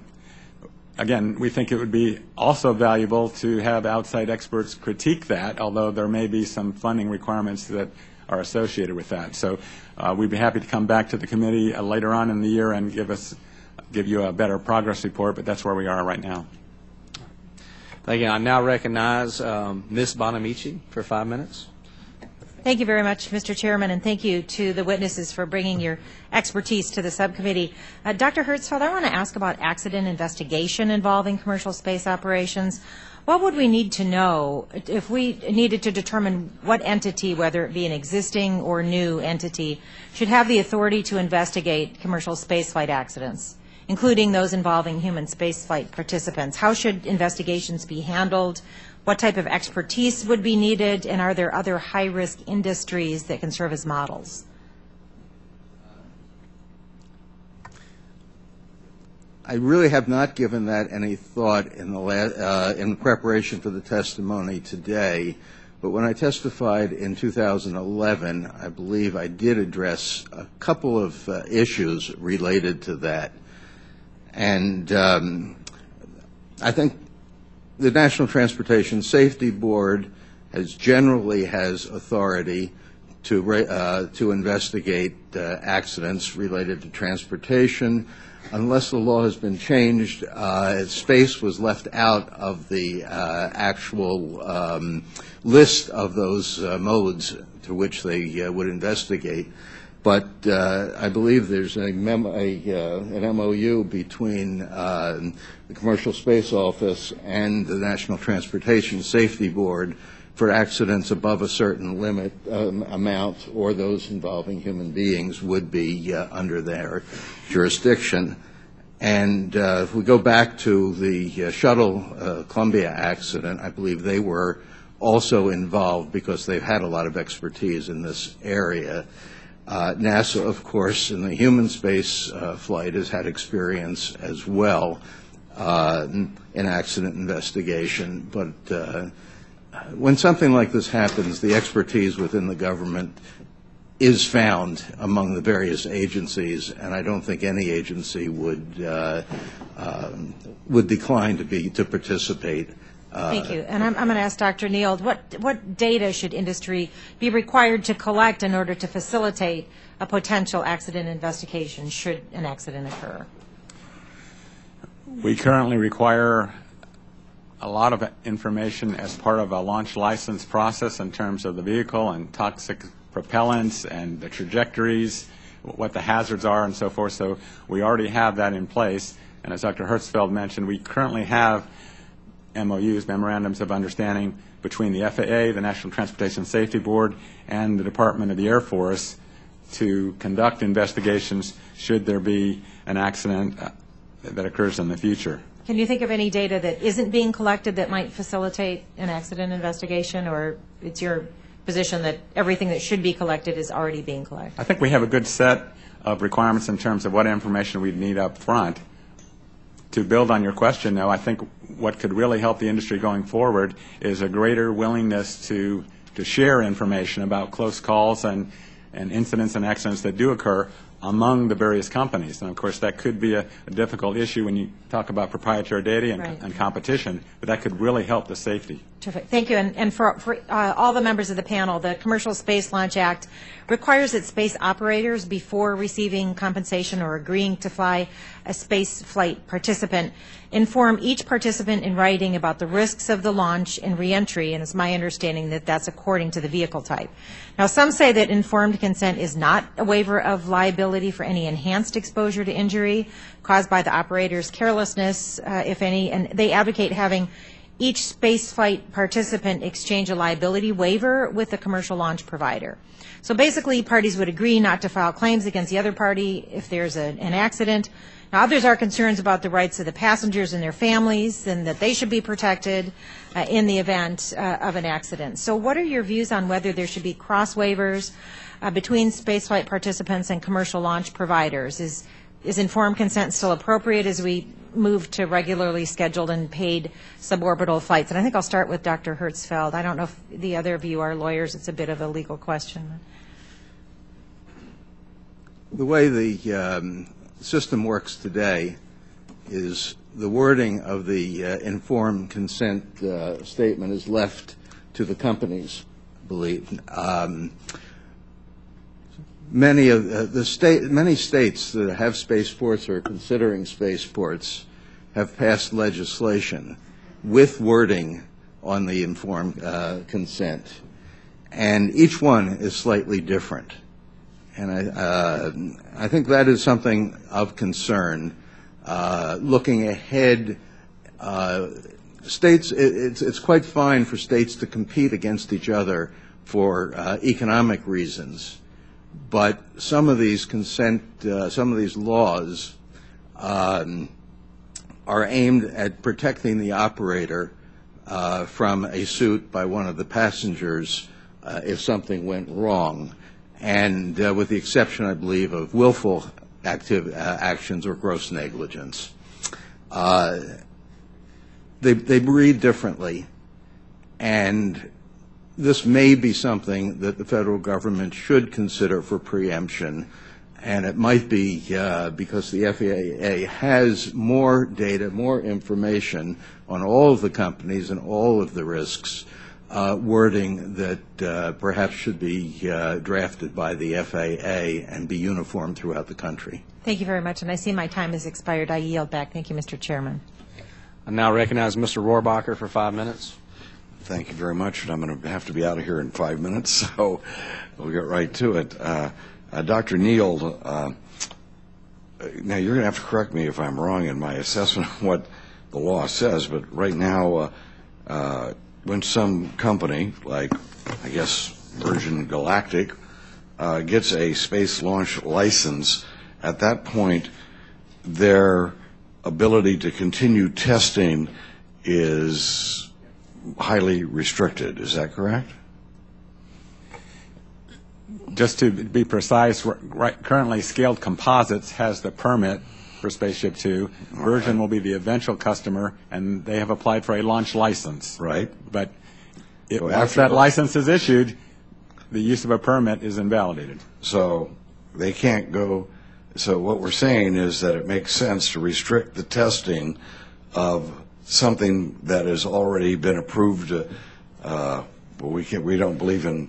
again, we think it would be also valuable to have outside experts critique that, although there may be some funding requirements that are associated with that. So we'd be happy to come back to the committee later on in the year and give you a better progress report, but that's where we are right now. Thank you. I now recognize Ms. Bonamici for 5 minutes. Thank you very much, Mr. Chairman, and thank you to the witnesses for bringing your expertise to the subcommittee. Dr. Hertzfeld, I want to ask about accident investigation involving commercial space operations. What would we need to know if we needed to determine what entity, whether it be an existing or new entity, should have the authority to investigate commercial spaceflight accidents, including those involving human spaceflight participants? How should investigations be handled? What type of expertise would be needed? And are there other high-risk industries that can serve as models? I really have not given that any thought in preparation for the testimony today. But when I testified in 2011, I believe I did address a couple of issues related to that. And I think the National Transportation Safety Board generally has authority to investigate accidents related to transportation. Unless the law has been changed, space was left out of the actual list of those modes to which they would investigate. but I believe there's an MOU between the Commercial Space Office and the National Transportation Safety Board for accidents above a certain limit amount or those involving human beings would be under their jurisdiction. And if we go back to the shuttle Columbia accident, I believe they were also involved because they've had a lot of expertise in this area. NASA, of course, in the human space flight has had experience as well in accident investigation. But when something like this happens, the expertise within the government is found among the various agencies, and I don't think any agency would decline to participate. Thank you. And I'm going to ask Dr. Neild, what data should industry be required to collect in order to facilitate a potential accident investigation should an accident occur? We currently require a lot of information as part of a launch license process in terms of the vehicle and toxic propellants and the trajectories, what the hazards are and so forth. So we already have that in place. And as Dr. Hertzfeld mentioned, we currently have MOUs, memorandums of understanding, between the FAA, the National Transportation Safety Board, and the Department of the Air Force to conduct investigations should there be an accident that occurs in the future. Can you think of any data that isn't being collected that might facilitate an accident investigation, or it's your position that everything that should be collected is already being collected? I think we have a good set of requirements in terms of what information we'd need up front. To build on your question, though, I think what could really help the industry going forward is a greater willingness to share information about close calls and incidents and accidents that do occur among the various companies. And, of course, that could be a difficult issue when you talk about proprietary data and competition, but that could really help the safety. Terrific. Thank you. And for all the members of the panel, the Commercial Space Launch Act requires that space operators, before receiving compensation or agreeing to fly a space flight participant, inform each participant in writing about the risks of the launch and reentry, and it's my understanding that that's according to the vehicle type. Now, some say that informed consent is not a waiver of liability for any enhanced exposure to injury caused by the operator's carelessness, if any, and they advocate having each spaceflight participant exchange a liability waiver with the commercial launch provider. So basically, parties would agree not to file claims against the other party if there's an accident. Now, others are concerned about the rights of the passengers and their families, and that they should be protected in the event of an accident. So what are your views on whether there should be cross waivers between spaceflight participants and commercial launch providers? Is informed consent still appropriate as we move to regularly scheduled and paid suborbital flights? And I think I'll start with Dr. Hertzfeld. I don't know if the other of you are lawyers. It's a bit of a legal question. The way the system works today is the wording of the informed consent statement is left to the companies, I believe. Many states that have spaceports or are considering spaceports have passed legislation with wording on the informed consent, and each one is slightly different. And I think that is something of concern. Looking ahead, states, it's quite fine for states to compete against each other for economic reasons. But some of these some of these laws are aimed at protecting the operator from a suit by one of the passengers if something went wrong, and with the exception, I believe, of willful actions or gross negligence. They read differently, and this may be something that the federal government should consider for preemption, and it might be because the FAA has more data, more information on all of the companies and all of the risks, wording that perhaps should be drafted by the FAA and be uniform throughout the country. Thank you very much, and I see my time has expired. I yield back. Thank you, Mr. Chairman. I now recognize Mr. Rohrbacher for 5 minutes. Thank you very much, and I'm going to have to be out of here in 5 minutes, so we'll get right to it. Dr. Neal, now you're going to have to correct me if I'm wrong in my assessment of what the law says, but right now, when some company, like I guess Virgin Galactic, gets a space launch license, at that point, their ability to continue testing is highly restricted. Is that correct? Just to be precise, currently Scaled Composites has the permit for Spaceship Two. Virgin will be the eventual customer, and they have applied for a launch license. Right. But So once that license is issued, the use of a permit is invalidated. So they can't go. So what we're saying is that it makes sense to restrict the testing of something that has already been approved. But we don't believe in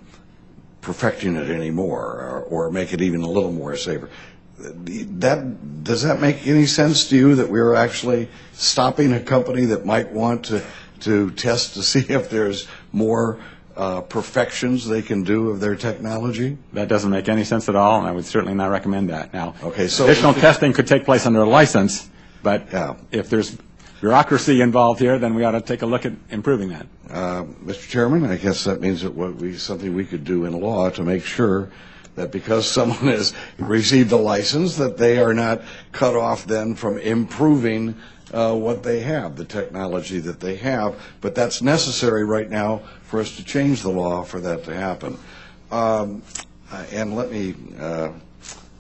perfecting it anymore, or make it even a little more safer. Does that make any sense to you, that we're actually stopping a company that might want to test to see if there's more perfections they can do of their technology? That doesn't make any sense at all, and I would certainly not recommend that. Now, okay, so additional testing could take place under a license, but if there's bureaucracy involved here, then we ought to take a look at improving that. Mr. Chairman, I guess that means that something we could do in law to make sure that because someone has received a license, that they are not cut off then from improving what they have, the technology that they have. But that's necessary right now for us to change the law for that to happen. And let me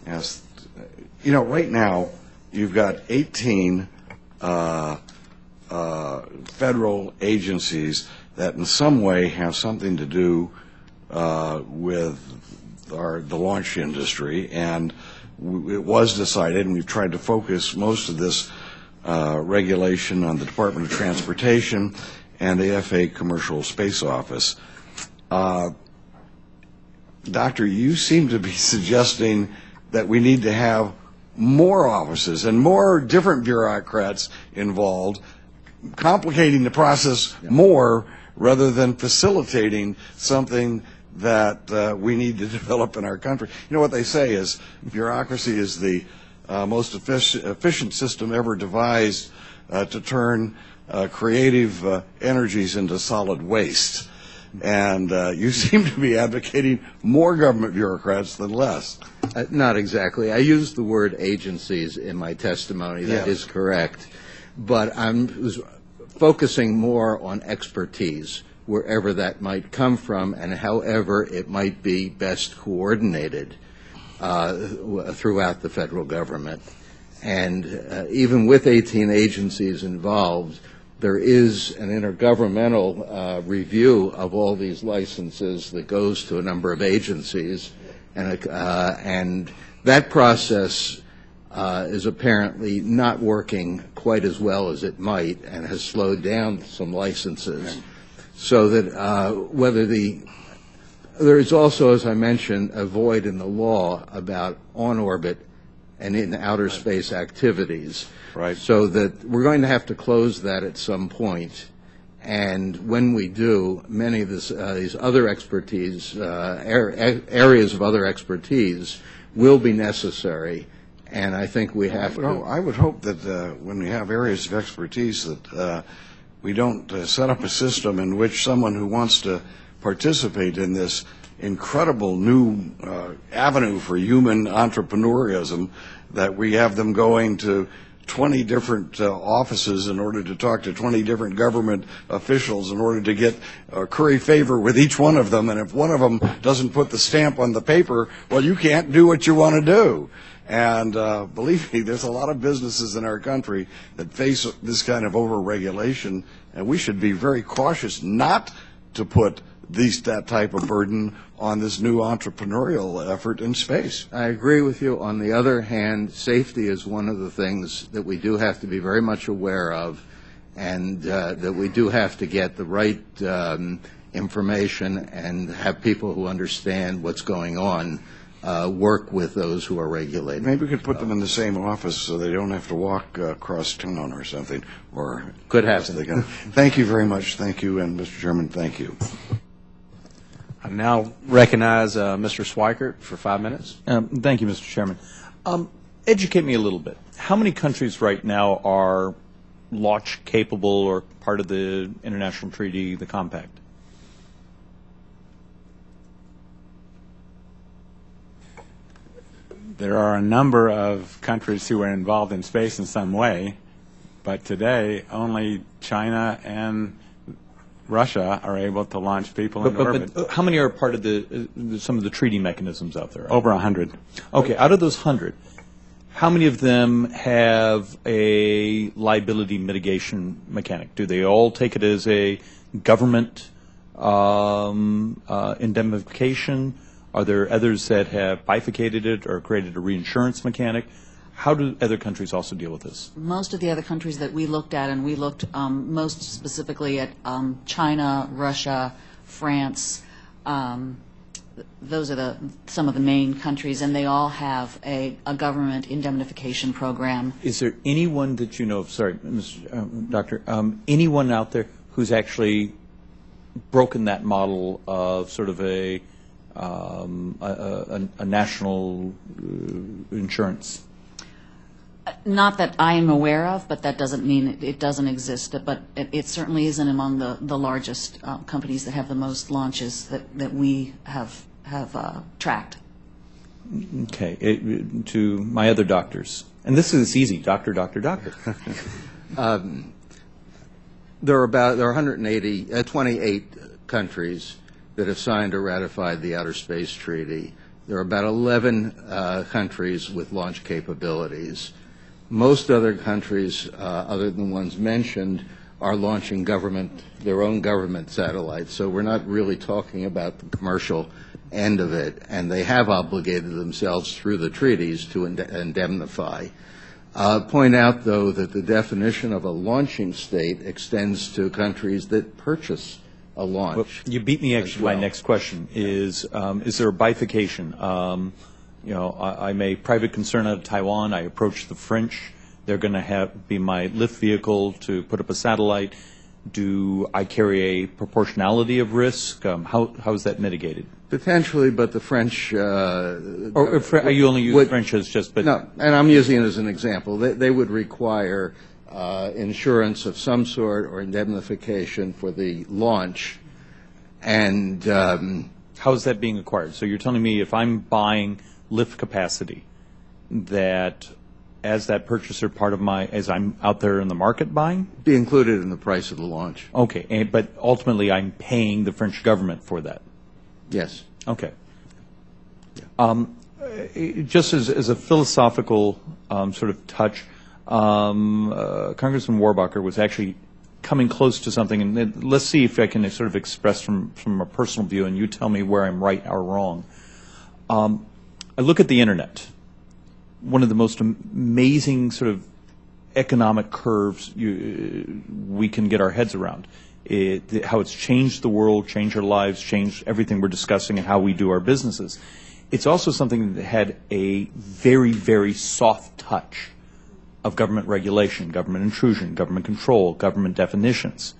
ask, right now you've got 18 federal agencies that in some way have something to do with the launch industry, and it was decided, and we've tried to focus most of this regulation on the Department of Transportation and the FAA Commercial Space Office. Doctor, you seem to be suggesting that we need to have more offices and more different bureaucrats involved, complicating the process more rather than facilitating something that we need to develop in our country. You know what they say is bureaucracy is the most efficient system ever devised to turn creative energies into solid waste. And you seem to be advocating more government bureaucrats than less. Not exactly. I used the word agencies in my testimony. That is correct. But I was focusing more on expertise, wherever that might come from and however it might be best coordinated throughout the federal government. And even with 18 agencies involved, there is an intergovernmental review of all these licenses that goes to a number of agencies, and that process is apparently not working quite as well as it might and has slowed down some licenses. So that there is also, as I mentioned, a void in the law about on-orbit and in outer space activities. Right. So that we're going to have to close that at some point. And when we do, many of these other expertise, areas of other expertise will be necessary. And I think we have to. I would hope that when we have areas of expertise that we don't set up a system in which someone who wants to participate in this incredible new avenue for human entrepreneurism, that we have them going to 20 different offices in order to talk to 20 different government officials in order to get curry favor with each one of them. And if one of them doesn't put the stamp on the paper, well, you can't do what you want to do. And believe me, there's a lot of businesses in our country that face this kind of over-regulation, and we should be very cautious not to put that type of burden on this new entrepreneurial effort in space. I agree with you. On the other hand, safety is one of the things that we do have to be very much aware of, and that we do have to get the right information and have people who understand what's going on work with those who are regulated. Maybe we could put them in the same office so they don't have to walk across town or something. Or could happen. Thank you very much. Thank you. And Mr. Chairman, thank you. I now recognize Mr. Swikert for 5 minutes. Thank you, Mr. Chairman. Educate me a little bit. How many countries right now are launch capable or part of the international treaty, the compact? There are a number of countries who are involved in space in some way, but today only China and Russia are able to launch people into orbit. But how many are part of some of the treaty mechanisms out there? Over 100. Okay, out of those 100, how many of them have a liability mitigation mechanic? Do they all take it as a government indemnification? Are there others that have bifurcated it or created a reinsurance mechanic? How do other countries also deal with this? Most of the other countries that we looked at, and we looked most specifically at China, Russia, France, those are some of the main countries, and they all have a government indemnification program. Is there anyone that you know of, sorry, Doctor, anyone out there who's actually broken that model of sort of a national insurance? Not that I am aware of, but that doesn't mean it doesn't exist. But it certainly isn't among the largest companies that have the most launches that we have tracked. Okay. To my other doctors, and this is easy, doctor. There are 28 countries that have signed or ratified the Outer Space Treaty. There are about 11 countries with launch capabilities. Most other countries, other than the ones mentioned, are launching their own government satellites. So we're not really talking about the commercial end of it, and they have obligated themselves through the treaties to indemnify. Point out, though, that the definition of a launching state extends to countries that purchase a launch. Well, you beat me. Actually, my next question is there a bifurcation? I'm a private concern out of Taiwan. I approach the French. They're going to be my lift vehicle to put up a satellite. Do I carry a proportionality of risk? How is that mitigated? Potentially, but the French... are you only use French as just... But no, and I'm using it as an example. They would require insurance of some sort or indemnification for the launch. And how is that being acquired? So you're telling me if I'm buying lift capacity, that as that purchaser, as I'm out there in the market buying? Be included in the price of the launch. Okay, but ultimately I'm paying the French government for that? Yes. Okay. Just as a philosophical sort of touch, Congressman Warbacher was actually coming close to something, and let's see if I can sort of express from a personal view, and you tell me where I'm right or wrong. I look at the Internet. One of the most amazing sort of economic curves we can get our heads around. How it's changed the world, changed our lives, changed everything we're discussing and how we do our businesses. It's also something that had a very, very soft touch of government regulation, government intrusion, government control, government definitions.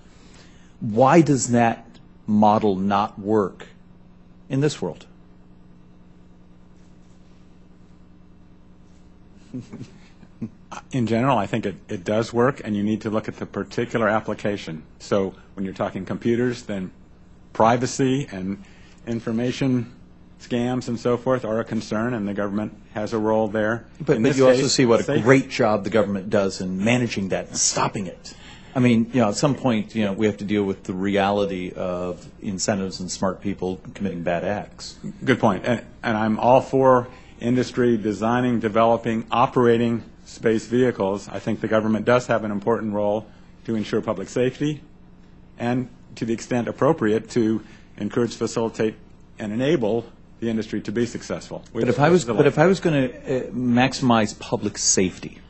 Why does that model not work in this world? In general, I think it does work, and you need to look at the particular application. So when you're talking computers, then privacy and information scams and so forth are a concern, and the government has a role there. But you also see what a great job the government does in managing that and stopping it. I mean, at some point, we have to deal with the reality of incentives and smart people committing bad acts. Good point. And I'm all for industry designing, developing, operating space vehicles. I think the government does have an important role to ensure public safety and, to the extent appropriate, to encourage, facilitate, and enable the industry to be successful. But if I was going to maximize public safety,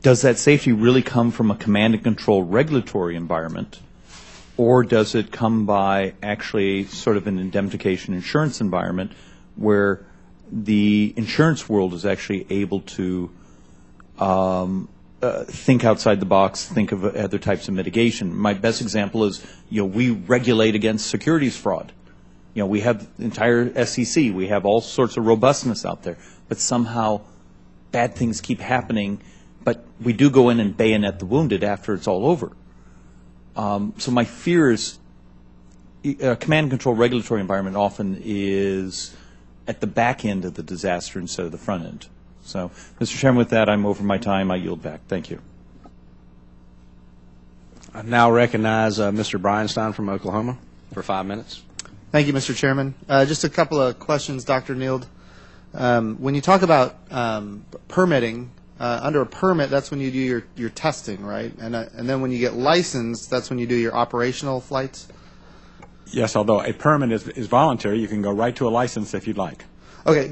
does that safety really come from a command and control regulatory environment, or does it come by actually sort of an indemnification insurance environment where the insurance world is actually able to think outside the box, think of other types of mitigation. My best example is, we regulate against securities fraud. We have entire SEC. We have all sorts of robustness out there. But somehow bad things keep happening. But we do go in and bayonet the wounded after it's all over. So my fear is a command and control regulatory environment often is at the back end of the disaster instead of the front end. So, Mr. Chairman, with that, I'm over my time. I yield back. Thank you. I now recognize Mr. Bryanstein from Oklahoma for 5 minutes. Thank you, Mr. Chairman. Just a couple of questions, Dr. Neild. When you talk about permitting, under a permit, that's when you do your testing, right? And then when you get licensed, that's when you do your operational flights? Yes, although a permit is voluntary, you can go right to a license if you'd like. Okay,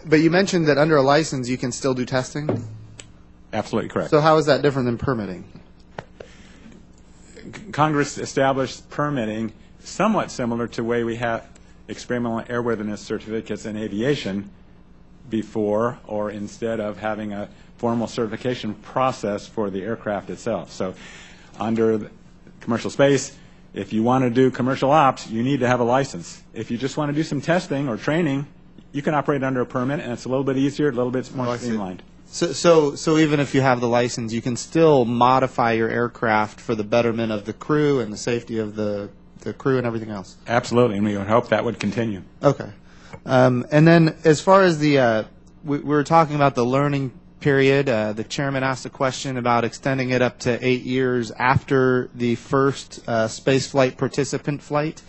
but you mentioned that under a license you can still do testing? Absolutely correct. So how is that different than permitting? Congress established permitting somewhat similar to the way we have experimental airworthiness certificates in aviation before or instead of having a formal certification process for the aircraft itself. So under commercial space, if you want to do commercial ops, you need to have a license. If you just want to do some testing or training, you can operate under a permit, and it's a little bit easier, a little bit more streamlined. So even if you have the license, you can still modify your aircraft for the betterment of the crew and the safety of the crew and everything else? Absolutely, and we would hope that would continue. Okay. And then as far as we were talking about the learning period, the chairman asked a question about extending it up to 8 years after the first spaceflight participant flight.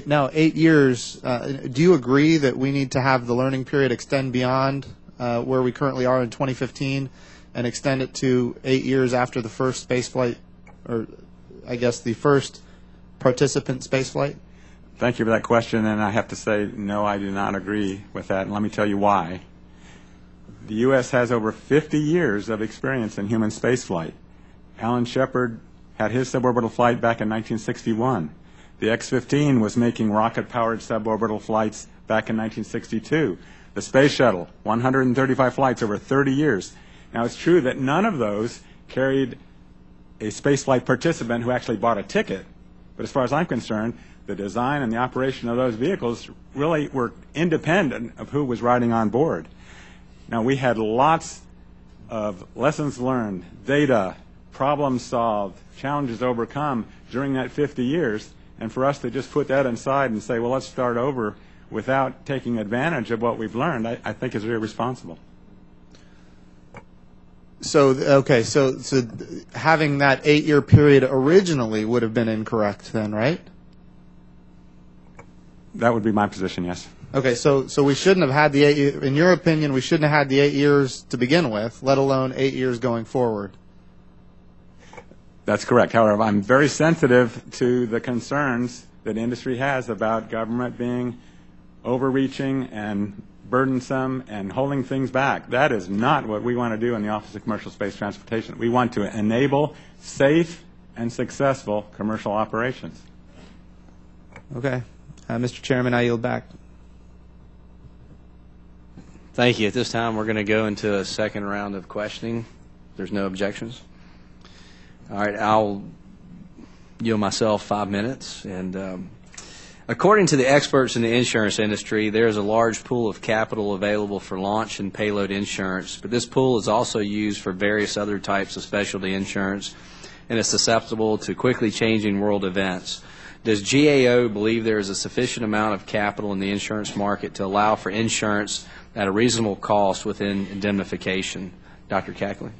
Now, 8 years, do you agree that we need to have the learning period extend beyond where we currently are in 2015 and extend it to 8 years after the first spaceflight, or I guess the first participant spaceflight? Thank you for that question, and I have to say, no, I do not agree with that, and let me tell you why. The U.S. has over 50 years of experience in human spaceflight. Alan Shepard had his suborbital flight back in 1961. The X-15 was making rocket-powered suborbital flights back in 1962. The Space Shuttle, 135 flights over 30 years. Now, it's true that none of those carried a spaceflight participant who actually bought a ticket, but as far as I'm concerned, the design and the operation of those vehicles really were independent of who was riding on board. Now, we had lots of lessons learned, data, problems solved, challenges overcome during that 50 years, and for us to just put that aside and say, well, let's start over without taking advantage of what we've learned, I think is irresponsible. So, okay, so having that 8-year period originally would have been incorrect then, right? That would be my position, yes. Okay, so we shouldn't have had the 8 years, in your opinion, we shouldn't have had the 8 years to begin with, let alone 8 years going forward. That's correct. However, I'm very sensitive to the concerns that industry has about government being overreaching and burdensome and holding things back. That is not what we want to do in the Office of Commercial Space Transportation. We want to enable safe and successful commercial operations. Okay. Mr. Chairman, I yield back. Thank you. At this time, we're going to go into a second round of questioning. There's no objections. All right, I'll yield myself 5 minutes. And according to the experts in the insurance industry, there is a large pool of capital available for launch and payload insurance, but this pool is also used for various other types of specialty insurance and is susceptible to quickly changing world events. Does GAO believe there is a sufficient amount of capital in the insurance market to allow for insurance at a reasonable cost within indemnification? Dr. Cackley?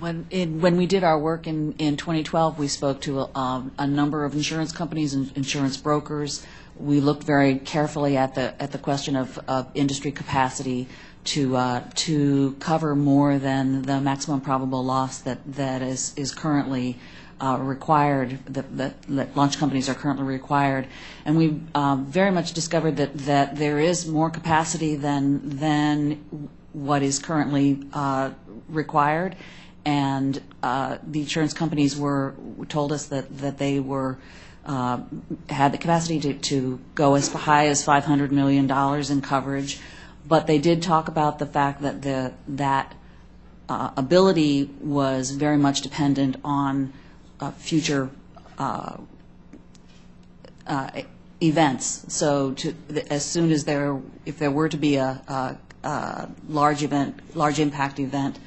When we did our work in 2012, we spoke to a number of insurance companies and insurance brokers. We looked very carefully at the question of industry capacity to cover more than the maximum probable loss that is currently required, that launch companies are currently required. And we very much discovered that there is more capacity than what is currently required. And the insurance companies told us that they had the capacity to go as high as $500 million in coverage. But they did talk about the fact that that ability was very much dependent on future events. So as soon as if there were to be a large impact event,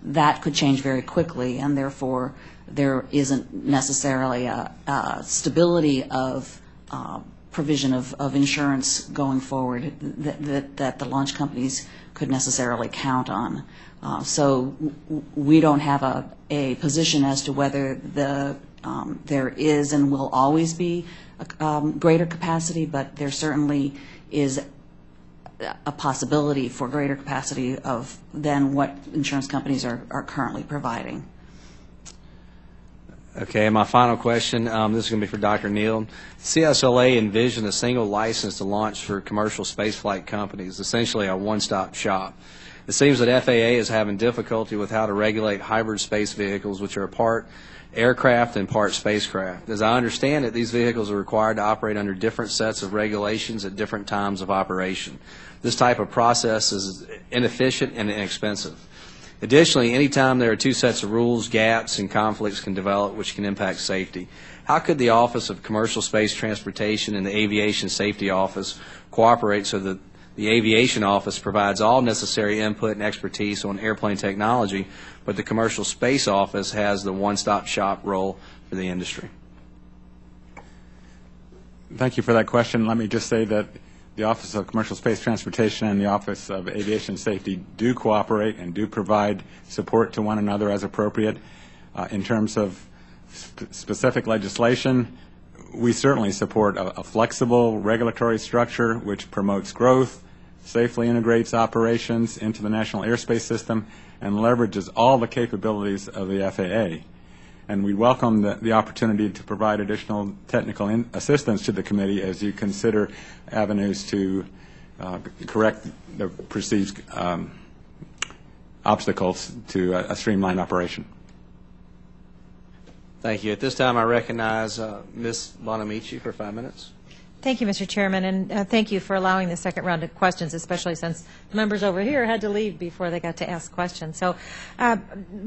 that could change very quickly, and therefore there isn't necessarily a stability of provision of insurance going forward that the launch companies could necessarily count on. So we don't have a position as to whether there is and will always be greater capacity, but there certainly is a possibility for greater capacity than what insurance companies are currently providing. Okay, my final question, this is going to be for Dr. Neal. CSLA envisioned a single license to launch for commercial spaceflight companies, essentially a one-stop shop. It seems that FAA is having difficulty with how to regulate hybrid space vehicles, which are part aircraft and part spacecraft. As I understand it, these vehicles are required to operate under different sets of regulations at different times of operation. This type of process is inefficient and inexpensive. Additionally, anytime there are two sets of rules, gaps and conflicts can develop which can impact safety. How could the Office of Commercial Space Transportation and the Aviation Safety Office cooperate so that the Aviation Office provides all necessary input and expertise on airplane technology, but the Commercial Space Office has the one-stop shop role for the industry? Thank you for that question. Let me just say that the Office of Commercial Space Transportation and the Office of Aviation Safety do cooperate and do provide support to one another as appropriate. In terms of specific legislation, we certainly support a flexible regulatory structure which promotes growth, safely integrates operations into the national airspace system, and leverages all the capabilities of the FAA. And we welcome the opportunity to provide additional technical assistance to the committee as you consider avenues to correct the perceived obstacles to a streamlined operation. Thank you. At this time, I recognize Ms. Bonamici for 5 minutes. Thank you, Mr. Chairman, and thank you for allowing the second round of questions, especially since the members over here had to leave before they got to ask questions. So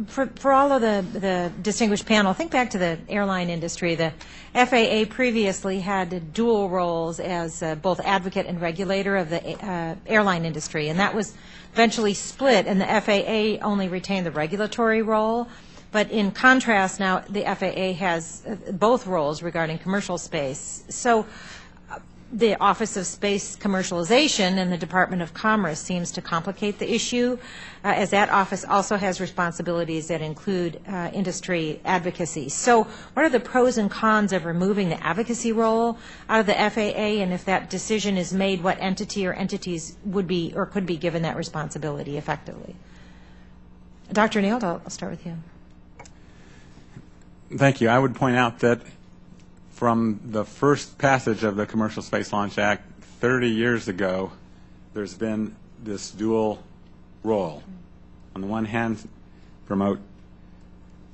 for all of the distinguished panel, think back to the airline industry. The FAA previously had dual roles as both advocate and regulator of the airline industry, and that was eventually split, and the FAA only retained the regulatory role. But in contrast, now the FAA has both roles regarding commercial space. So the Office of Space Commercialization and the Department of Commerce seems to complicate the issue, as that office also has responsibilities that include industry advocacy. So what are the pros and cons of removing the advocacy role out of the FAA, and if that decision is made, what entity or entities would be or could be given that responsibility effectively? Dr. Neal, I'll start with you. Thank you. I would point out that from the first passage of the Commercial Space Launch Act 30 years ago, there's been this dual role. On the one hand, promote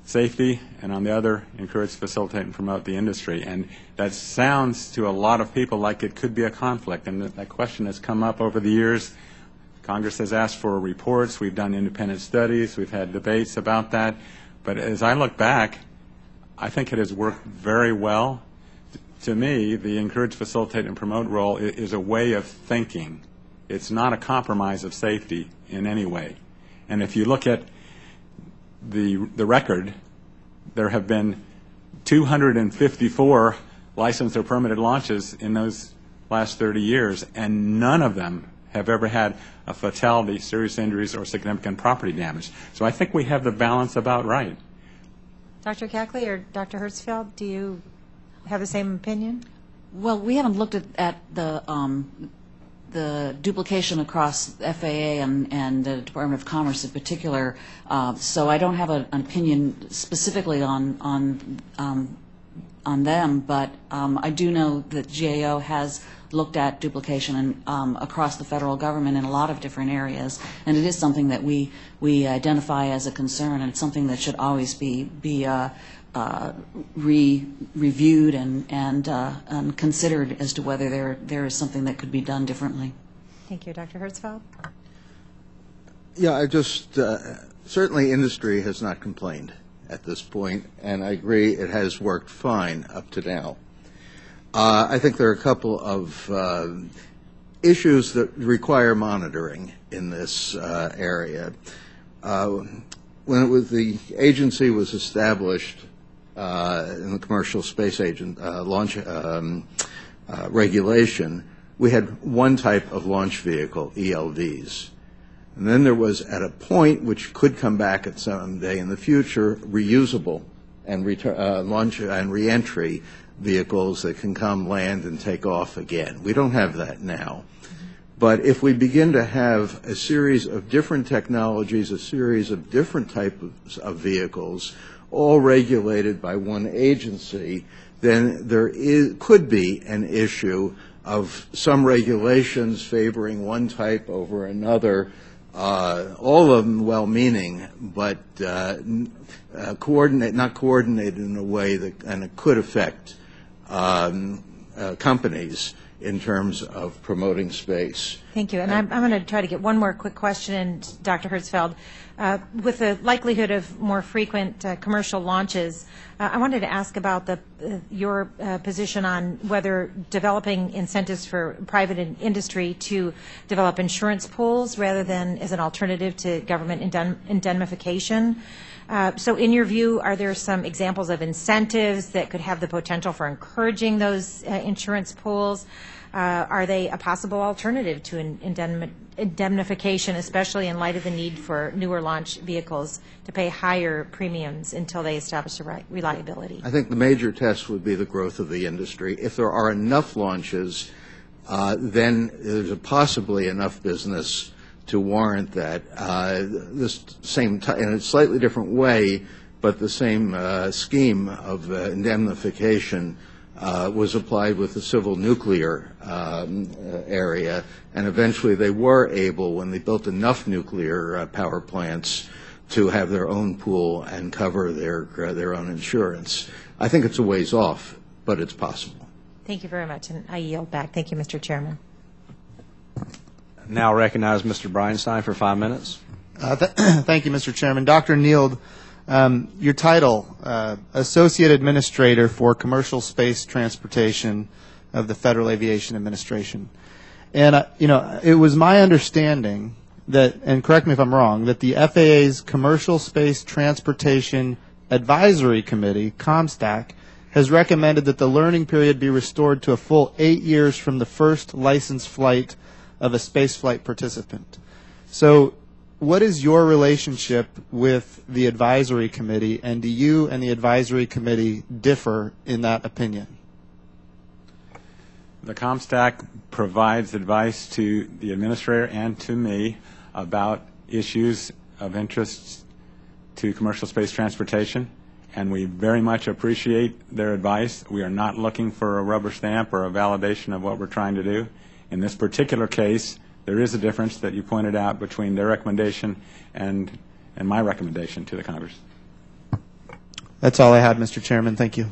safety, and on the other, encourage, facilitate, and promote the industry. And that sounds to a lot of people like it could be a conflict, and that question has come up over the years. Congress has asked for reports. We've done independent studies. We've had debates about that. But as I look back, I think it has worked very well. To me, the encourage, facilitate, and promote role is a way of thinking. It's not a compromise of safety in any way. And if you look at the record, there have been 254 licensed or permitted launches in those last 30 years, and none of them have ever had a fatality, serious injuries, or significant property damage. So I think we have the balance about right. Dr. Cackley or Dr. Hertzfeld, do you have the same opinion? Well, we haven't looked at the duplication across FAA and the Department of Commerce in particular, so I don't have an opinion specifically on them, but I do know that GAO has looked at duplication across the federal government in a lot of different areas, and it is something that we identify as a concern, and it's something that should always be reviewed and considered as to whether there is something that could be done differently. Thank you. Dr. Hertzfeld? Yeah, I just, certainly industry has not complained at this point, and I agree it has worked fine up to now. I think there are a couple of issues that require monitoring in this area. When the agency was established in the commercial space launch regulation, we had one type of launch vehicle, ELVs. And then there was, at a point, which could come back at some day in the future, reusable and launch and reentry vehicles that can come, land, and take off again. We don't have that now. But if we begin to have a series of different technologies, a series of different types of vehicles, all regulated by one agency, then there could be an issue of some regulations favoring one type over another, all of them well-meaning, but not coordinated in a way that, and it could affect companies in terms of promoting space. Thank you. And I'm going to try to get one more quick question in, Dr. Hertzfeld. With the likelihood of more frequent commercial launches, I wanted to ask about your position on whether developing incentives for private industry to develop insurance pools rather than as an alternative to government indemnification. So in your view, are there some examples of incentives that could have the potential for encouraging those insurance pools? Are they a possible alternative to indemnification, especially in light of the need for newer launch vehicles to pay higher premiums until they establish reliability? I think the major test would be the growth of the industry. If there are enough launches, then there's possibly enough business to warrant that. This same in a slightly different way, but the same scheme of indemnification was applied with the civil nuclear area, and eventually they were able, when they built enough nuclear power plants, to have their own pool and cover their own insurance. I think it's a ways off, but it's possible. Thank you very much, and I yield back. Thank you, Mr. Chairman. Now recognize Mr. Breinstein for 5 minutes. Thank you, Mr. Chairman. Dr. Neild, your title, Associate Administrator for Commercial Space Transportation of the Federal Aviation Administration. And, it was my understanding that, and correct me if I'm wrong, that the FAA's Commercial Space Transportation Advisory Committee, COMSTAC, has recommended that the learning period be restored to a full 8 years from the first licensed flight of a spaceflight participant. So what is your relationship with the advisory committee, and do you and the advisory committee differ in that opinion? The ComStack provides advice to the administrator and to me about issues of interest to commercial space transportation, and we very much appreciate their advice. We are not looking for a rubber stamp or a validation of what we're trying to do. In this particular case, there is a difference that you pointed out between their recommendation and my recommendation to the Congress. That's all I had, Mr. Chairman. Thank you.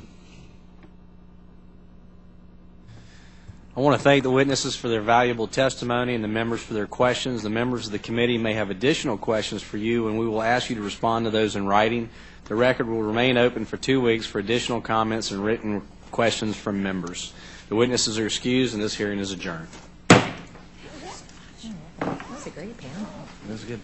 I want to thank the witnesses for their valuable testimony and the members for their questions. The members of the committee may have additional questions for you, and we will ask you to respond to those in writing. The record will remain open for 2 weeks for additional comments and written questions from members. The witnesses are excused, and this hearing is adjourned. That was a great panel. That was good.